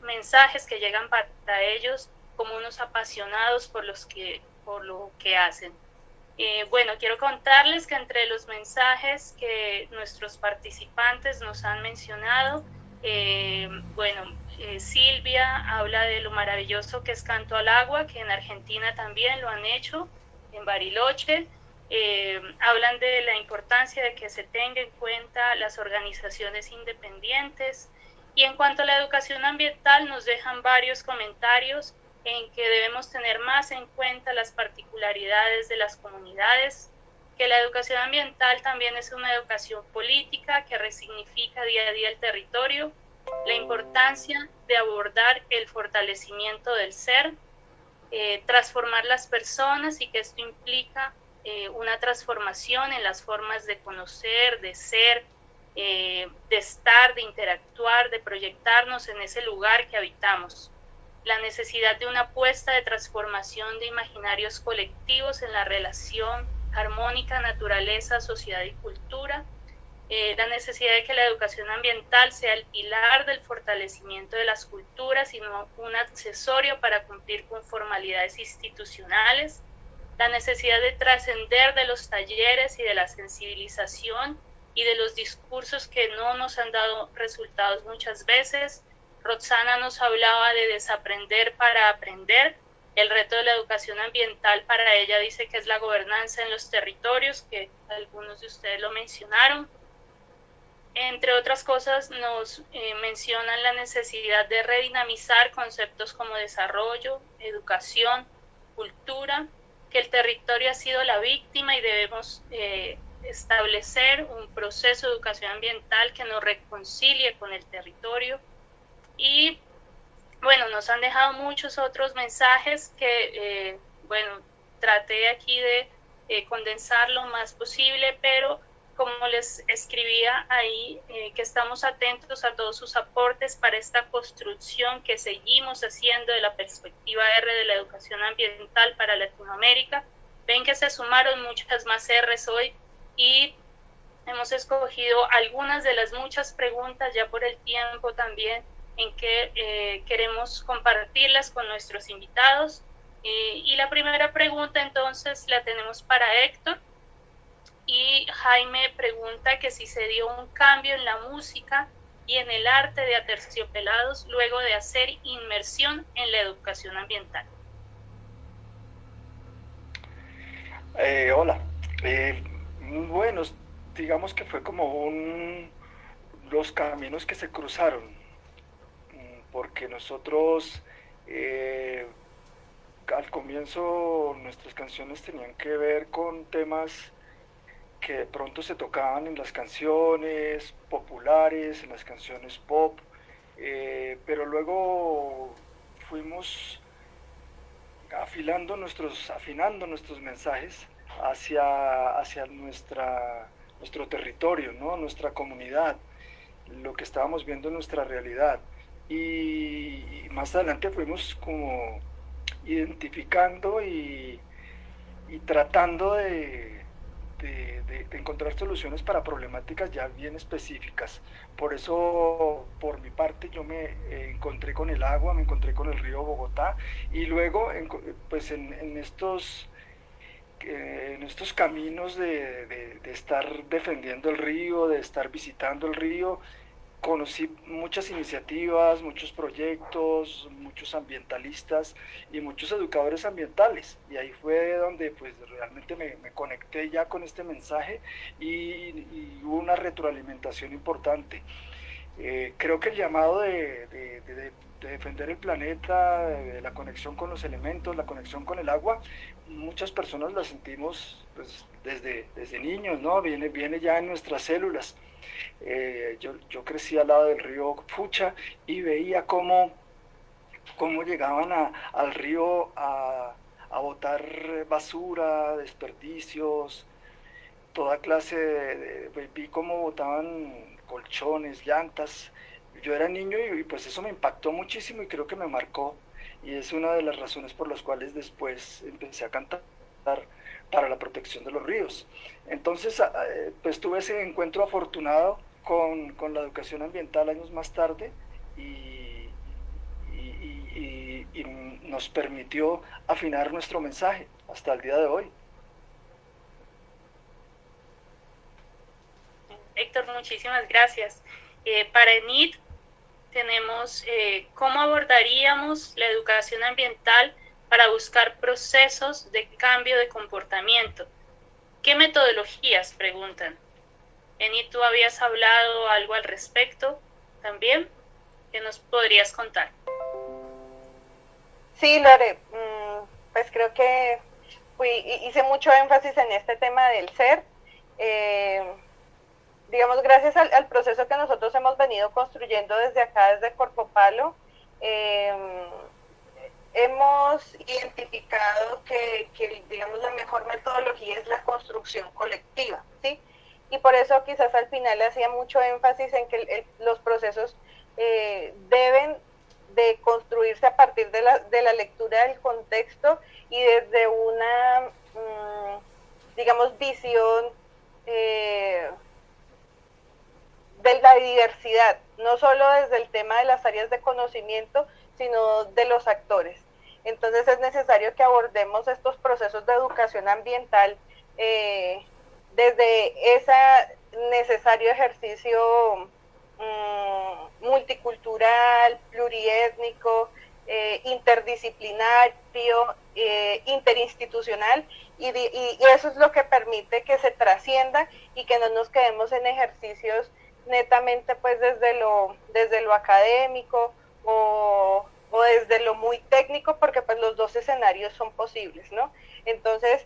mensajes que llegan para ellos como unos apasionados por lo que hacen. Bueno, quiero contarles que entre los mensajes que nuestros participantes nos han mencionado, Silvia habla de lo maravilloso que es Canto al Agua, que en Argentina también lo han hecho, en Bariloche. Hablan de la importancia de que se tenga en cuenta las organizaciones independientes, y en cuanto a la educación ambiental nos dejan varios comentarios en que debemos tener más en cuenta las particularidades de las comunidades, que la educación ambiental también es una educación política que resignifica día a día el territorio, la importancia de abordar el fortalecimiento del ser, transformar las personas, y que esto implica una transformación en las formas de conocer, de ser, de estar, de interactuar, de proyectarnos en ese lugar que habitamos. La necesidad de una apuesta de transformación de imaginarios colectivos en la relación armónica naturaleza, sociedad y cultura. La necesidad de que la educación ambiental sea el pilar del fortalecimiento de las culturas y no un accesorio para cumplir con formalidades institucionales. La necesidad de trascender de los talleres y de la sensibilización y de los discursos que no nos han dado resultados muchas veces. Roxana nos hablaba de desaprender para aprender. El reto de la educación ambiental para ella dice que es la gobernanza en los territorios, que algunos de ustedes lo mencionaron. Entre otras cosas, nos mencionan la necesidad de redinamizar conceptos como desarrollo, educación, cultura, que el territorio ha sido la víctima y debemos establecer un proceso de educación ambiental que nos reconcilie con el territorio. Y bueno, nos han dejado muchos otros mensajes que, bueno, traté aquí de condensar lo más posible, pero como les escribía ahí, que estamos atentos a todos sus aportes para esta construcción que seguimos haciendo de la perspectiva R de la educación ambiental para Latinoamérica. Ven que se sumaron muchas más Rs hoy y hemos escogido algunas de las muchas preguntas ya por el tiempo también en que queremos compartirlas con nuestros invitados. Y la primera pregunta entonces la tenemos para Héctor. Y Jaime pregunta que si se dio un cambio en la música y en el arte de Aterciopelados luego de hacer inmersión en la educación ambiental.
Hola. Bueno, digamos que fue como los caminos que se cruzaron, porque nosotros al comienzo nuestras canciones tenían que ver con temas que de pronto se tocaban en las canciones populares, en las canciones pop, pero luego fuimos afinando nuestros mensajes hacia nuestro territorio, ¿no? Nuestra comunidad, lo que estábamos viendo en nuestra realidad. Y más adelante fuimos como identificando y tratando de encontrar soluciones para problemáticas ya bien específicas. Por eso, por mi parte, yo me encontré con el agua, me encontré con el río Bogotá, y luego pues en estos caminos de estar defendiendo el río, de estar visitando el río, conocí muchas iniciativas, muchos proyectos, muchos ambientalistas y muchos educadores ambientales, y ahí fue donde pues realmente me conecté ya con este mensaje y hubo una retroalimentación importante. Creo que el llamado de defender el planeta, de la conexión con los elementos, la conexión con el agua, muchas personas la sentimos pues, desde niños, ¿no? Viene ya en nuestras células. Yo crecí al lado del río Fucha y veía cómo llegaban al río a botar basura, desperdicios, toda clase vi cómo botaban colchones, llantas. Yo era niño y pues eso me impactó muchísimo y creo que me marcó, y es una de las razones por las cuales después empecé a cantar para la protección de los ríos. Entonces pues tuve ese encuentro afortunado con la educación ambiental años más tarde y nos permitió afinar nuestro mensaje hasta el día de hoy.
Héctor, muchísimas gracias. Para ENIT tenemos cómo abordaríamos la educación ambiental para buscar procesos de cambio de comportamiento. ¿Qué metodologías? Preguntan. ENIT, ¿tú habías hablado algo al respecto también? ¿Qué nos podrías contar?
Sí, Lore, pues creo que hice mucho énfasis en este tema del ser. Digamos, gracias al proceso que nosotros hemos venido construyendo desde acá, desde Corpopalo, hemos identificado que, digamos, la mejor metodología es la construcción colectiva, ¿sí? Y por eso quizás al final hacía mucho énfasis en que los procesos deben de construirse a partir de la lectura del contexto y desde una, digamos, visión de la diversidad, no solo desde el tema de las áreas de conocimiento, sino de los actores. Entonces es necesario que abordemos estos procesos de educación ambiental desde ese necesario ejercicio multicultural, pluriétnico, interdisciplinario, interinstitucional, y eso es lo que permite que se trascienda y que no nos quedemos en ejercicios netamente pues desde lo académico o desde lo muy técnico, porque pues los dos escenarios son posibles, ¿no? Entonces,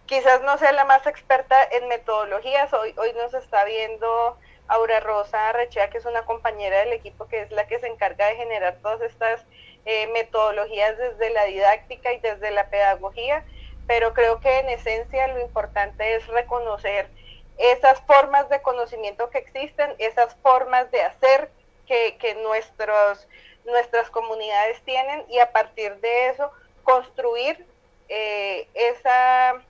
quizás no sea la más experta en metodologías, hoy nos está viendo Aura Rosa Arrechea, que es una compañera del equipo, que es la que se encarga de generar todas estas metodologías desde la didáctica y desde la pedagogía, pero creo que en esencia lo importante es reconocer esas formas de conocimiento que existen, esas formas de hacer que nuestras comunidades tienen, y a partir de eso construir esa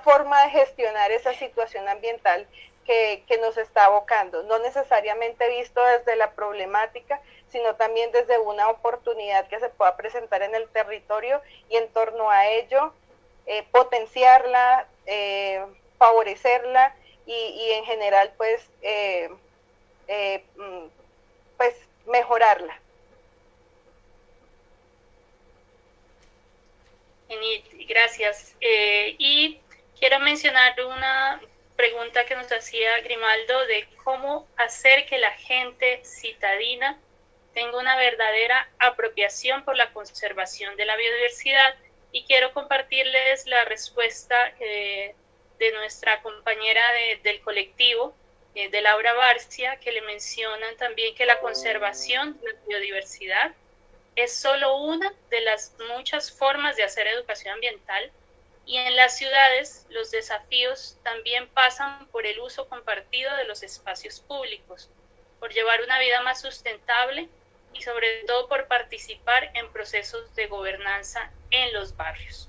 forma de gestionar esa situación ambiental que nos está abocando, no necesariamente visto desde la problemática, sino también desde una oportunidad que se pueda presentar en el territorio, y en torno a ello potenciarla, favorecerla y en general pues mejorarla.
Gracias. Y quiero mencionar una pregunta que nos hacía Grimaldo de cómo hacer que la gente citadina tenga una verdadera apropiación por la conservación de la biodiversidad, y quiero compartirles la respuesta de nuestra compañera del colectivo, de Laura Barcia, que le mencionan también que la conservación de la biodiversidad es solo una de las muchas formas de hacer educación ambiental, y en las ciudades los desafíos también pasan por el uso compartido de los espacios públicos, por llevar una vida más sustentable y sobre todo por participar en procesos de gobernanza en los barrios.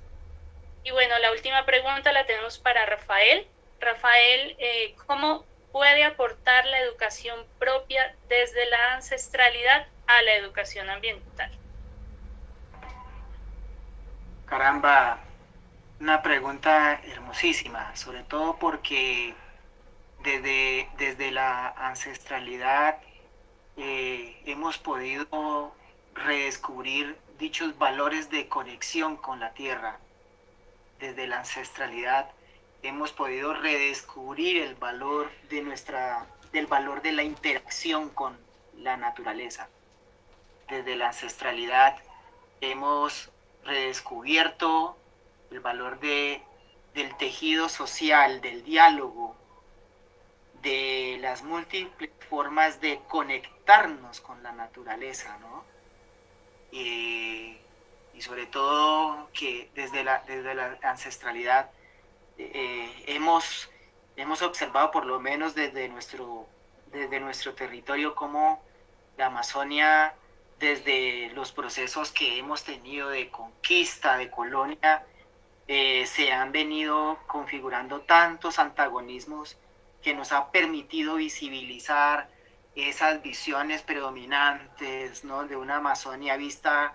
Y bueno, la última pregunta la tenemos para Rafael. Rafael, ¿cómo puede aportar la educación propia desde la ancestralidad a la educación ambiental?
Caramba, una pregunta hermosísima, sobre todo porque desde la ancestralidad hemos podido redescubrir dichos valores de conexión con la tierra. Desde la ancestralidad hemos podido redescubrir el valor del valor de la interacción con la naturaleza. Desde la ancestralidad hemos redescubierto el valor del tejido social, del diálogo, de las múltiples formas de conectarnos con la naturaleza, ¿no? Y sobre todo que desde la ancestralidad hemos observado, por lo menos desde nuestro territorio, cómo la Amazonia, desde los procesos que hemos tenido de conquista, de colonia, se han venido configurando tantos antagonismos que nos ha permitido visibilizar esas visiones predominantes, ¿no?, de una Amazonia vista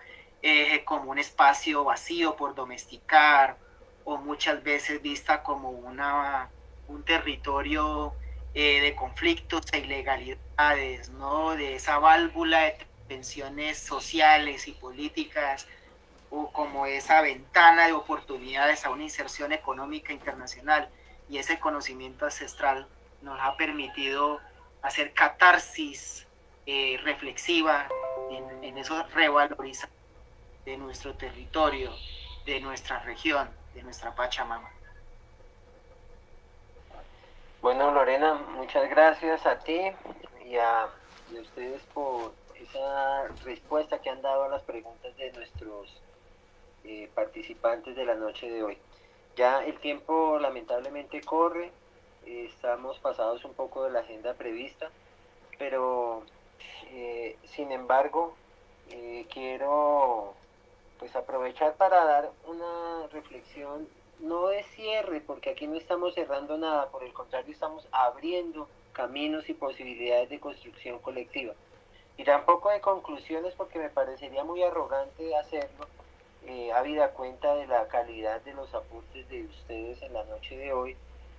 como un espacio vacío por domesticar, o muchas veces vista como un territorio de conflictos e ilegalidades, ¿no?, de esa válvula de tensiones sociales y políticas, o como esa ventana de oportunidades a una inserción económica internacional. Y ese conocimiento ancestral nos ha permitido hacer catarsis reflexiva en eso, revalorizar de nuestro territorio, de nuestra región, de nuestra Pachamama.
Bueno, Lorena, muchas gracias a ti y a ustedes por esa respuesta que han dado a las preguntas de nuestros participantes de la noche de hoy. Ya el tiempo lamentablemente corre, estamos pasados un poco de la agenda prevista, pero sin embargo quiero pues aprovechar para dar una reflexión, no de cierre, porque aquí no estamos cerrando nada, por el contrario estamos abriendo caminos y posibilidades de construcción colectiva, y tampoco de conclusiones, porque me parecería muy arrogante hacerlo, habida cuenta de la calidad de los apuntes de ustedes en la noche de hoy,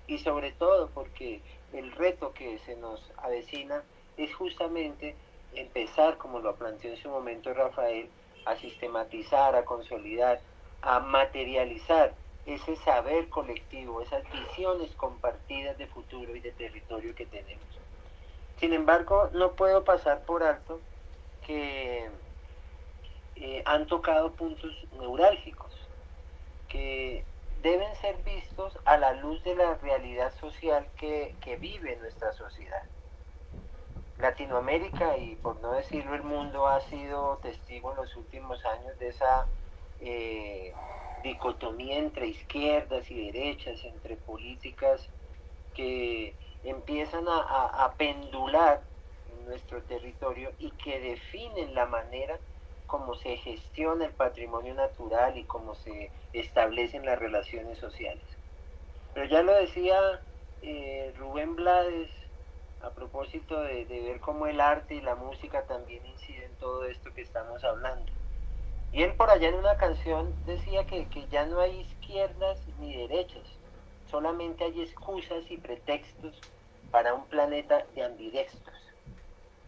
y sobre todo porque el reto que se nos avecina es justamente empezar, como lo planteó en su momento Rafael, a sistematizar, a consolidar, a materializar ese saber colectivo, esas visiones compartidas de futuro y de territorio que tenemos. Sin embargo, no puedo pasar por alto que han tocado puntos neurálgicos que deben ser vistos a la luz de la realidad social que vive nuestra sociedad. Latinoamérica, y por no decirlo el mundo, ha sido testigo en los últimos años de esa dicotomía entre izquierdas y derechas, entre políticas que empiezan a pendular en nuestro territorio y que definen la manera como se gestiona el patrimonio natural y cómo se establecen las relaciones sociales. Pero ya lo decía Rubén Blades a propósito de ver cómo el arte y la música también inciden en todo esto que estamos hablando. Y él por allá en una canción decía que ya no hay izquierdas ni derechas, solamente hay excusas y pretextos para un planeta de ambidextros.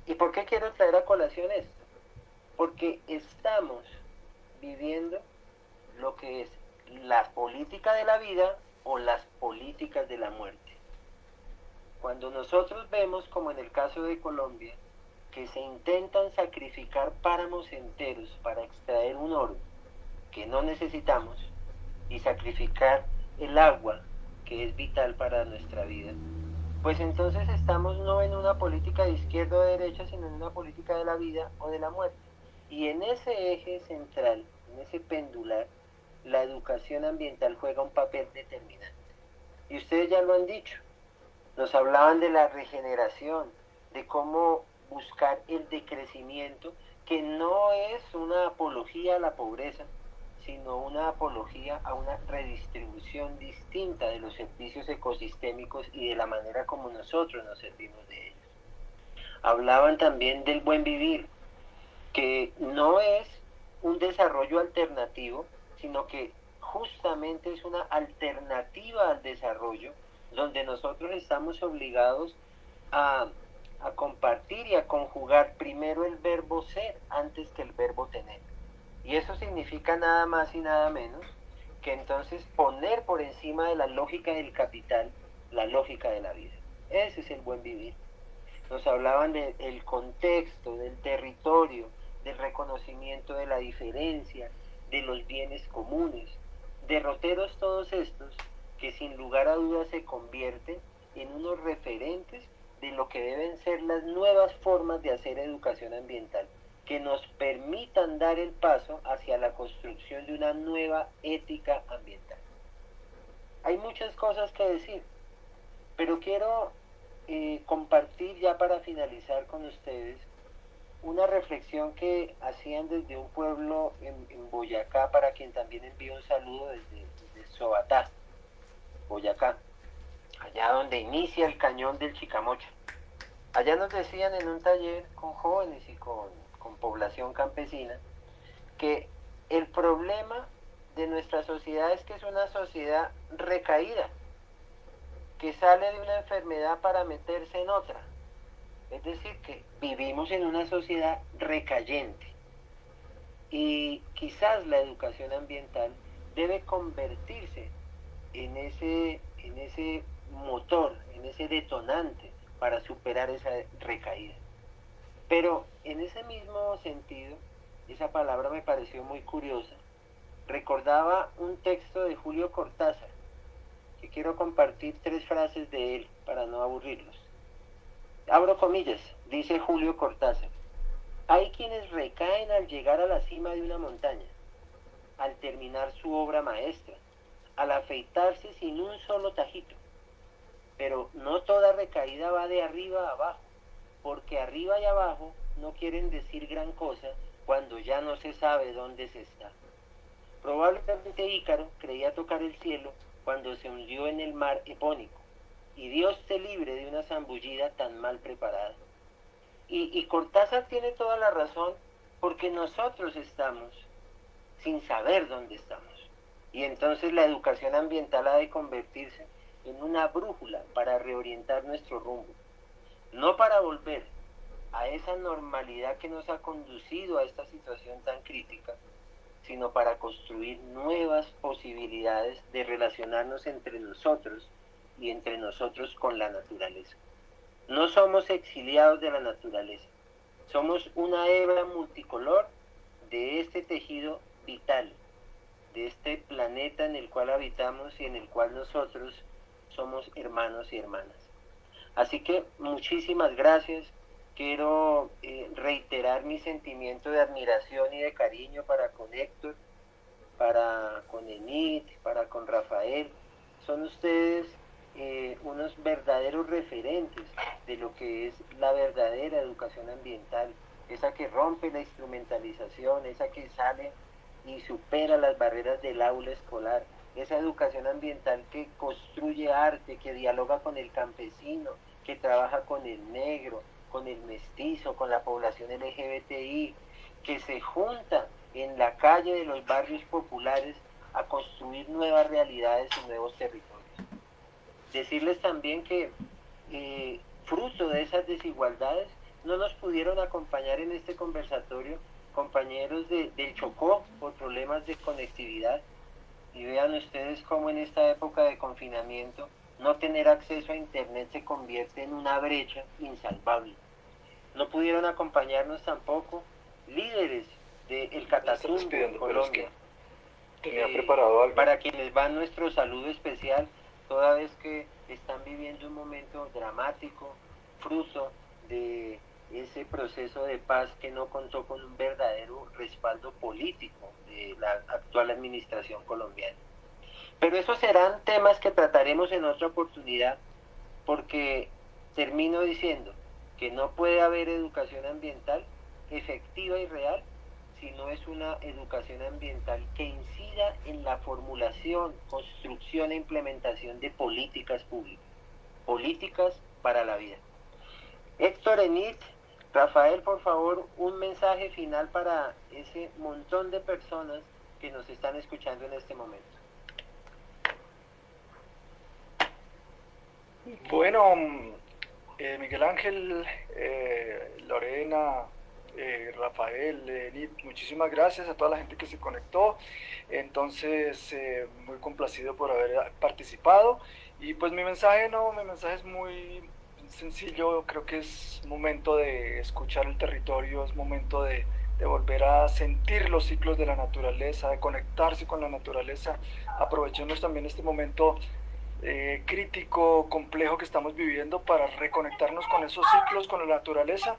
¿Y por qué quiero traer a colación esto? Porque estamos viviendo lo que es la política de la vida o las políticas de la muerte. Cuando nosotros vemos, como en el caso de Colombia, que se intentan sacrificar páramos enteros para extraer un oro que no necesitamos y sacrificar el agua que es vital para nuestra vida, pues entonces estamos no en una política de izquierda o de derecha, sino en una política de la vida o de la muerte. Y en ese eje central, en ese pendular, la educación ambiental juega un papel determinante. Y ustedes ya lo han dicho, nos hablaban de la regeneración, de cómo buscar el decrecimiento, que no es una apología a la pobreza, sino una apología a una redistribución distinta de los servicios ecosistémicos y de la manera como nosotros nos servimos de ellos. Hablaban también del buen vivir, que no es un desarrollo alternativo, sino que justamente es una alternativa al desarrollo, donde nosotros estamos obligados a compartir y a conjugar primero el verbo ser antes que el verbo tener. Y eso significa nada más y nada menos que entonces poner por encima de la lógica del capital la lógica de la vida. Ese es el buen vivir. Nos hablaban del contexto, del territorio, del reconocimiento de la diferencia, de los bienes comunes, derroteros todos estos que sin lugar a dudas se convierten en unos referentes de lo que deben ser las nuevas formas de hacer educación ambiental, que nos permitan dar el paso hacia la construcción de una nueva ética ambiental. Hay muchas cosas que decir, pero quiero compartir ya para finalizar con ustedes una reflexión que hacían desde un pueblo en Boyacá, para quien también envío un saludo desde Sobatá, Boyacá, allá donde inicia el cañón del Chicamocha. Allá nos decían en un taller con jóvenes y con población campesina que el problema de nuestra sociedad es que es una sociedad recaída, que sale de una enfermedad para meterse en otra. Es decir, que vivimos en una sociedad recayente y quizás la educación ambiental debe convertirse en ese motor, en ese detonante para superar esa recaída. Pero en ese mismo sentido, esa palabra me pareció muy curiosa. Recordaba un texto de Julio Cortázar, que quiero compartir 3 frases de él para no aburrirlos. Abro comillas, dice Julio Cortázar: hay quienes recaen al llegar a la cima de una montaña, al terminar su obra maestra, al afeitarse sin un solo tajito. Pero no toda recaída va de arriba a abajo, porque arriba y abajo no quieren decir gran cosa cuando ya no se sabe dónde se está. Probablemente Ícaro creía tocar el cielo cuando se hundió en el mar Epónico, y Dios te libre de una zambullida tan mal preparada. Y Cortázar tiene toda la razón, porque nosotros estamos sin saber dónde estamos. Y entonces la educación ambiental ha de convertirse en una brújula para reorientar nuestro rumbo, no para volver a esa normalidad que nos ha conducido a esta situación tan crítica, sino para construir nuevas posibilidades de relacionarnos entre nosotros y entre nosotros con la naturaleza. No somos exiliados de la naturaleza, somos una hebra multicolor de este tejido vital, de este planeta en el cual habitamos y en el cual nosotros somos hermanos y hermanas. Así que muchísimas gracias. Quiero reiterar mi sentimiento de admiración y de cariño para con Héctor, para con Enid, para con Rafael. Son ustedes unos verdaderos referentes de lo que es la verdadera educación ambiental, esa que rompe la instrumentalización, esa que sale y supera las barreras del aula escolar, esa educación ambiental que construye arte, que dialoga con el campesino, que trabaja con el negro, con el mestizo, con la población LGBTI, que se junta en la calle de los barrios populares a construir nuevas realidades y nuevos territorios. Decirles también que fruto de esas desigualdades no nos pudieron acompañar en este conversatorio compañeros del Chocó por problemas de conectividad, y vean ustedes cómo en esta época de confinamiento no tener acceso a internet se convierte en una brecha insalvable. No pudieron acompañarnos tampoco líderes del Catatumbo en Colombia.
Tenía preparado algo.
Para quienes va nuestro saludo especial, toda vez que están viviendo un momento dramático, fruto de ese proceso de paz que no contó con un verdadero respaldo político de la actual administración colombiana. Pero esos serán temas que trataremos en otra oportunidad, porque termino diciendo que no puede haber educación ambiental efectiva y real si no es una educación ambiental que incida en la formulación, construcción e implementación de políticas públicas, políticas para la vida. Héctor, Enid, Rafael, por favor, un mensaje final para ese montón de personas que nos están escuchando en este momento.
Bueno, Miguel Ángel, Lorena, Rafael, Enid, muchísimas gracias a toda la gente que se conectó. Entonces, muy complacido por haber participado. Y pues mi mensaje es muy sencillo. Creo que es momento de escuchar el territorio, es momento de volver a sentir los ciclos de la naturaleza, de conectarse con la naturaleza. Aprovechemos también este momento crítico, complejo que estamos viviendo para reconectarnos con esos ciclos, con la naturaleza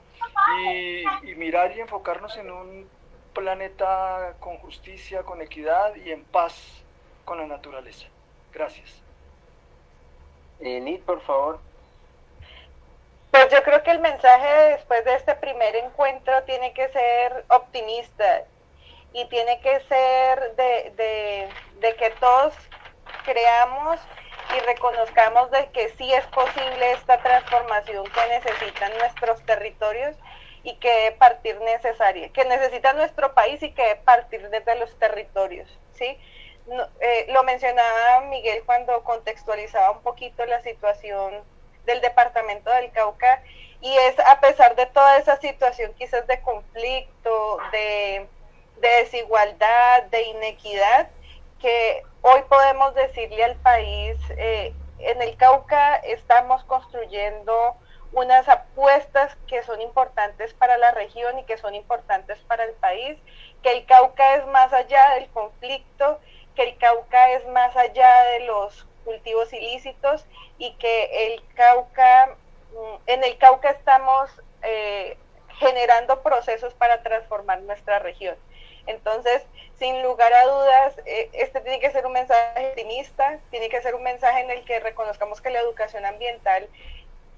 y mirar y enfocarnos en un planeta con justicia, con equidad y en paz con la naturaleza. Gracias.
Enid, por favor.
Pues yo creo que el mensaje después de este primer encuentro tiene que ser optimista y tiene que ser de que todos creamos y reconozcamos de que sí es posible esta transformación que necesitan nuestros territorios y que debe partir necesaria, que necesita nuestro país y que debe partir desde los territorios, ¿sí? Lo mencionaba Miguel cuando contextualizaba un poquito la situación del departamento del Cauca, y es a pesar de toda esa situación quizás de conflicto, de desigualdad, de inequidad, que hoy podemos decirle al país, en el Cauca estamos construyendo unas apuestas que son importantes para la región y que son importantes para el país, que el Cauca es más allá del conflicto, que el Cauca es más allá de los cultivos ilícitos y que en el Cauca estamos generando procesos para transformar nuestra región. Entonces, sin lugar a dudas, este tiene que ser un mensaje optimista, tiene que ser un mensaje en el que reconozcamos que la educación ambiental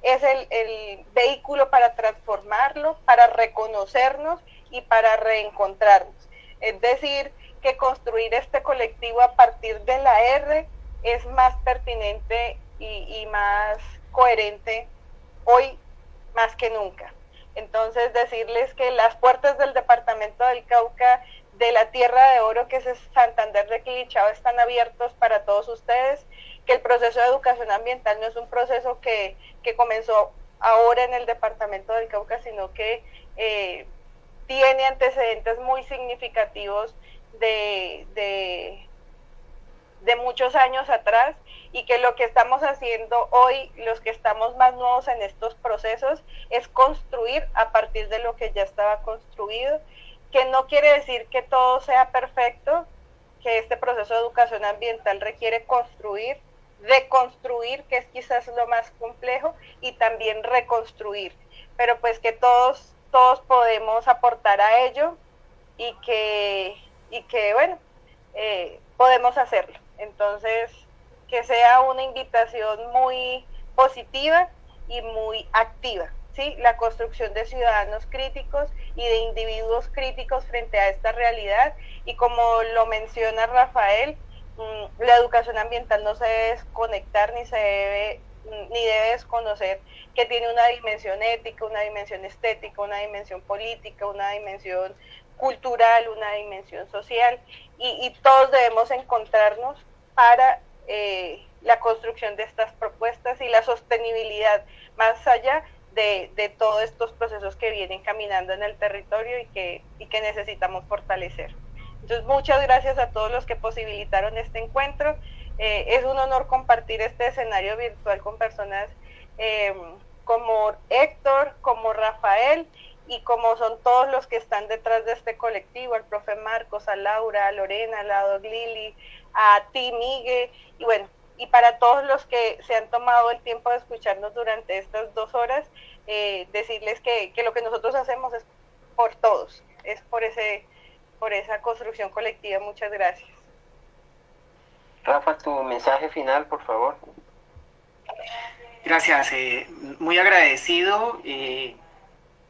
es el vehículo para transformarlo, para reconocernos y para reencontrarnos. Es decir, que construir este colectivo a partir de la R es más pertinente y más coherente hoy más que nunca. Entonces, decirles que las puertas del departamento del Cauca, de la Tierra de Oro, que es Santander de Quilichao, están abiertos para todos ustedes, que el proceso de educación ambiental no es un proceso que comenzó ahora en el departamento del Cauca, sino que tiene antecedentes muy significativos de de muchos años atrás, y que lo que estamos haciendo hoy, los que estamos más nuevos en estos procesos, es construir a partir de lo que ya estaba construido, que no quiere decir que todo sea perfecto, que este proceso de educación ambiental requiere construir, deconstruir, que es quizás lo más complejo, y también reconstruir, pero pues que todos podemos aportar a ello, y que bueno, podemos hacerlo. Entonces, que sea una invitación muy positiva y muy activa, ¿sí? La construcción de ciudadanos críticos y de individuos críticos frente a esta realidad, y como lo menciona Rafael, la educación ambiental no se debe desconectar ni debe desconocer que tiene una dimensión ética, una dimensión estética, una dimensión política, una dimensión cultural, una dimensión social, y todos debemos encontrarnos para la construcción de estas propuestas y la sostenibilidad más allá de todos estos procesos que vienen caminando en el territorio y que necesitamos fortalecer. Entonces, muchas gracias a todos los que posibilitaron este encuentro. Es un honor compartir este escenario virtual con personas como Héctor, como Rafael, y como son todos los que están detrás de este colectivo, al profe Marcos, a Laura, a Lorena, a la Doc Lili, a ti, Migue, y bueno, y para todos los que se han tomado el tiempo de escucharnos durante estas 2 horas, decirles que lo que nosotros hacemos es por todos, es por esa construcción colectiva. Muchas gracias.
Rafa, tu mensaje final, por favor.
Gracias, muy agradecido.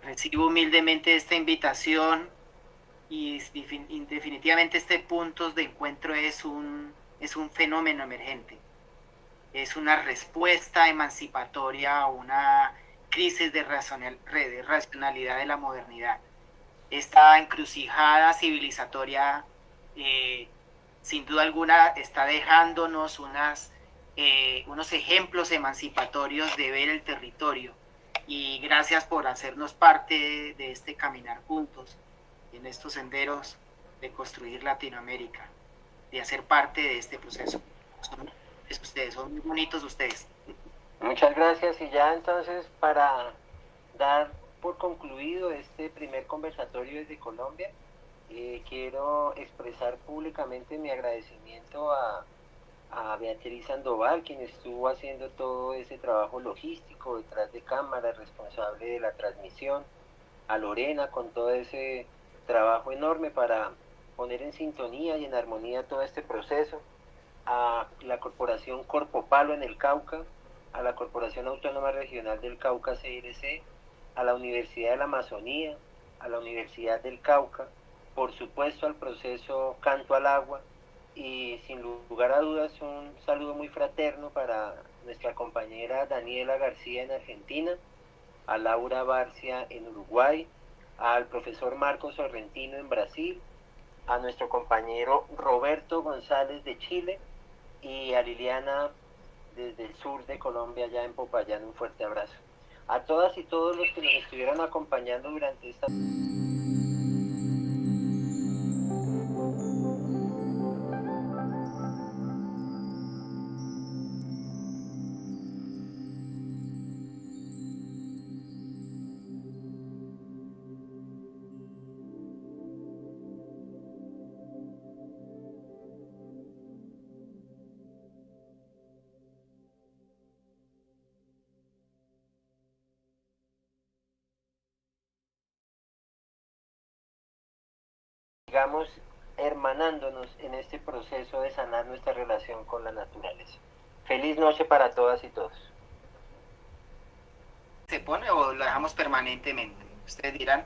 Recibo humildemente esta invitación, y definitivamente este puntos de encuentro es un fenómeno emergente. Es una respuesta emancipatoria a una crisis de racionalidad de la modernidad. Esta encrucijada civilizatoria, sin duda alguna, está dejándonos unos ejemplos emancipatorios de ver el territorio. Y gracias por hacernos parte de este caminar juntos en estos senderos de construir Latinoamérica, de hacer parte de este proceso. Son muy bonitos ustedes.
Muchas gracias, y ya entonces, para dar por concluido este primer conversatorio desde Colombia, quiero expresar públicamente mi agradecimiento a Beatriz Sandoval, quien estuvo haciendo todo ese trabajo logístico detrás de cámara, responsable de la transmisión, a Lorena con todo ese trabajo enorme para poner en sintonía y en armonía todo este proceso, a la Corporación Corpopalo en el Cauca, a la Corporación Autónoma Regional del Cauca CRC, a la Universidad de la Amazonía, a la Universidad del Cauca, por supuesto al proceso Canto al Agua, y sin lugar a dudas un saludo muy fraterno para nuestra compañera Daniela García en Argentina, a Laura Barcia en Uruguay, al profesor Marcos Sorrentino en Brasil, a nuestro compañero Roberto González de Chile, y a Liliana desde el sur de Colombia, allá en Popayán. Un fuerte abrazo. A todas y todos los que nos estuvieron acompañando durante esta... sigamos hermanándonos en este proceso de sanar nuestra relación con la naturaleza. Feliz noche para todas y todos.
¿Se pone o lo dejamos permanentemente? Ustedes dirán.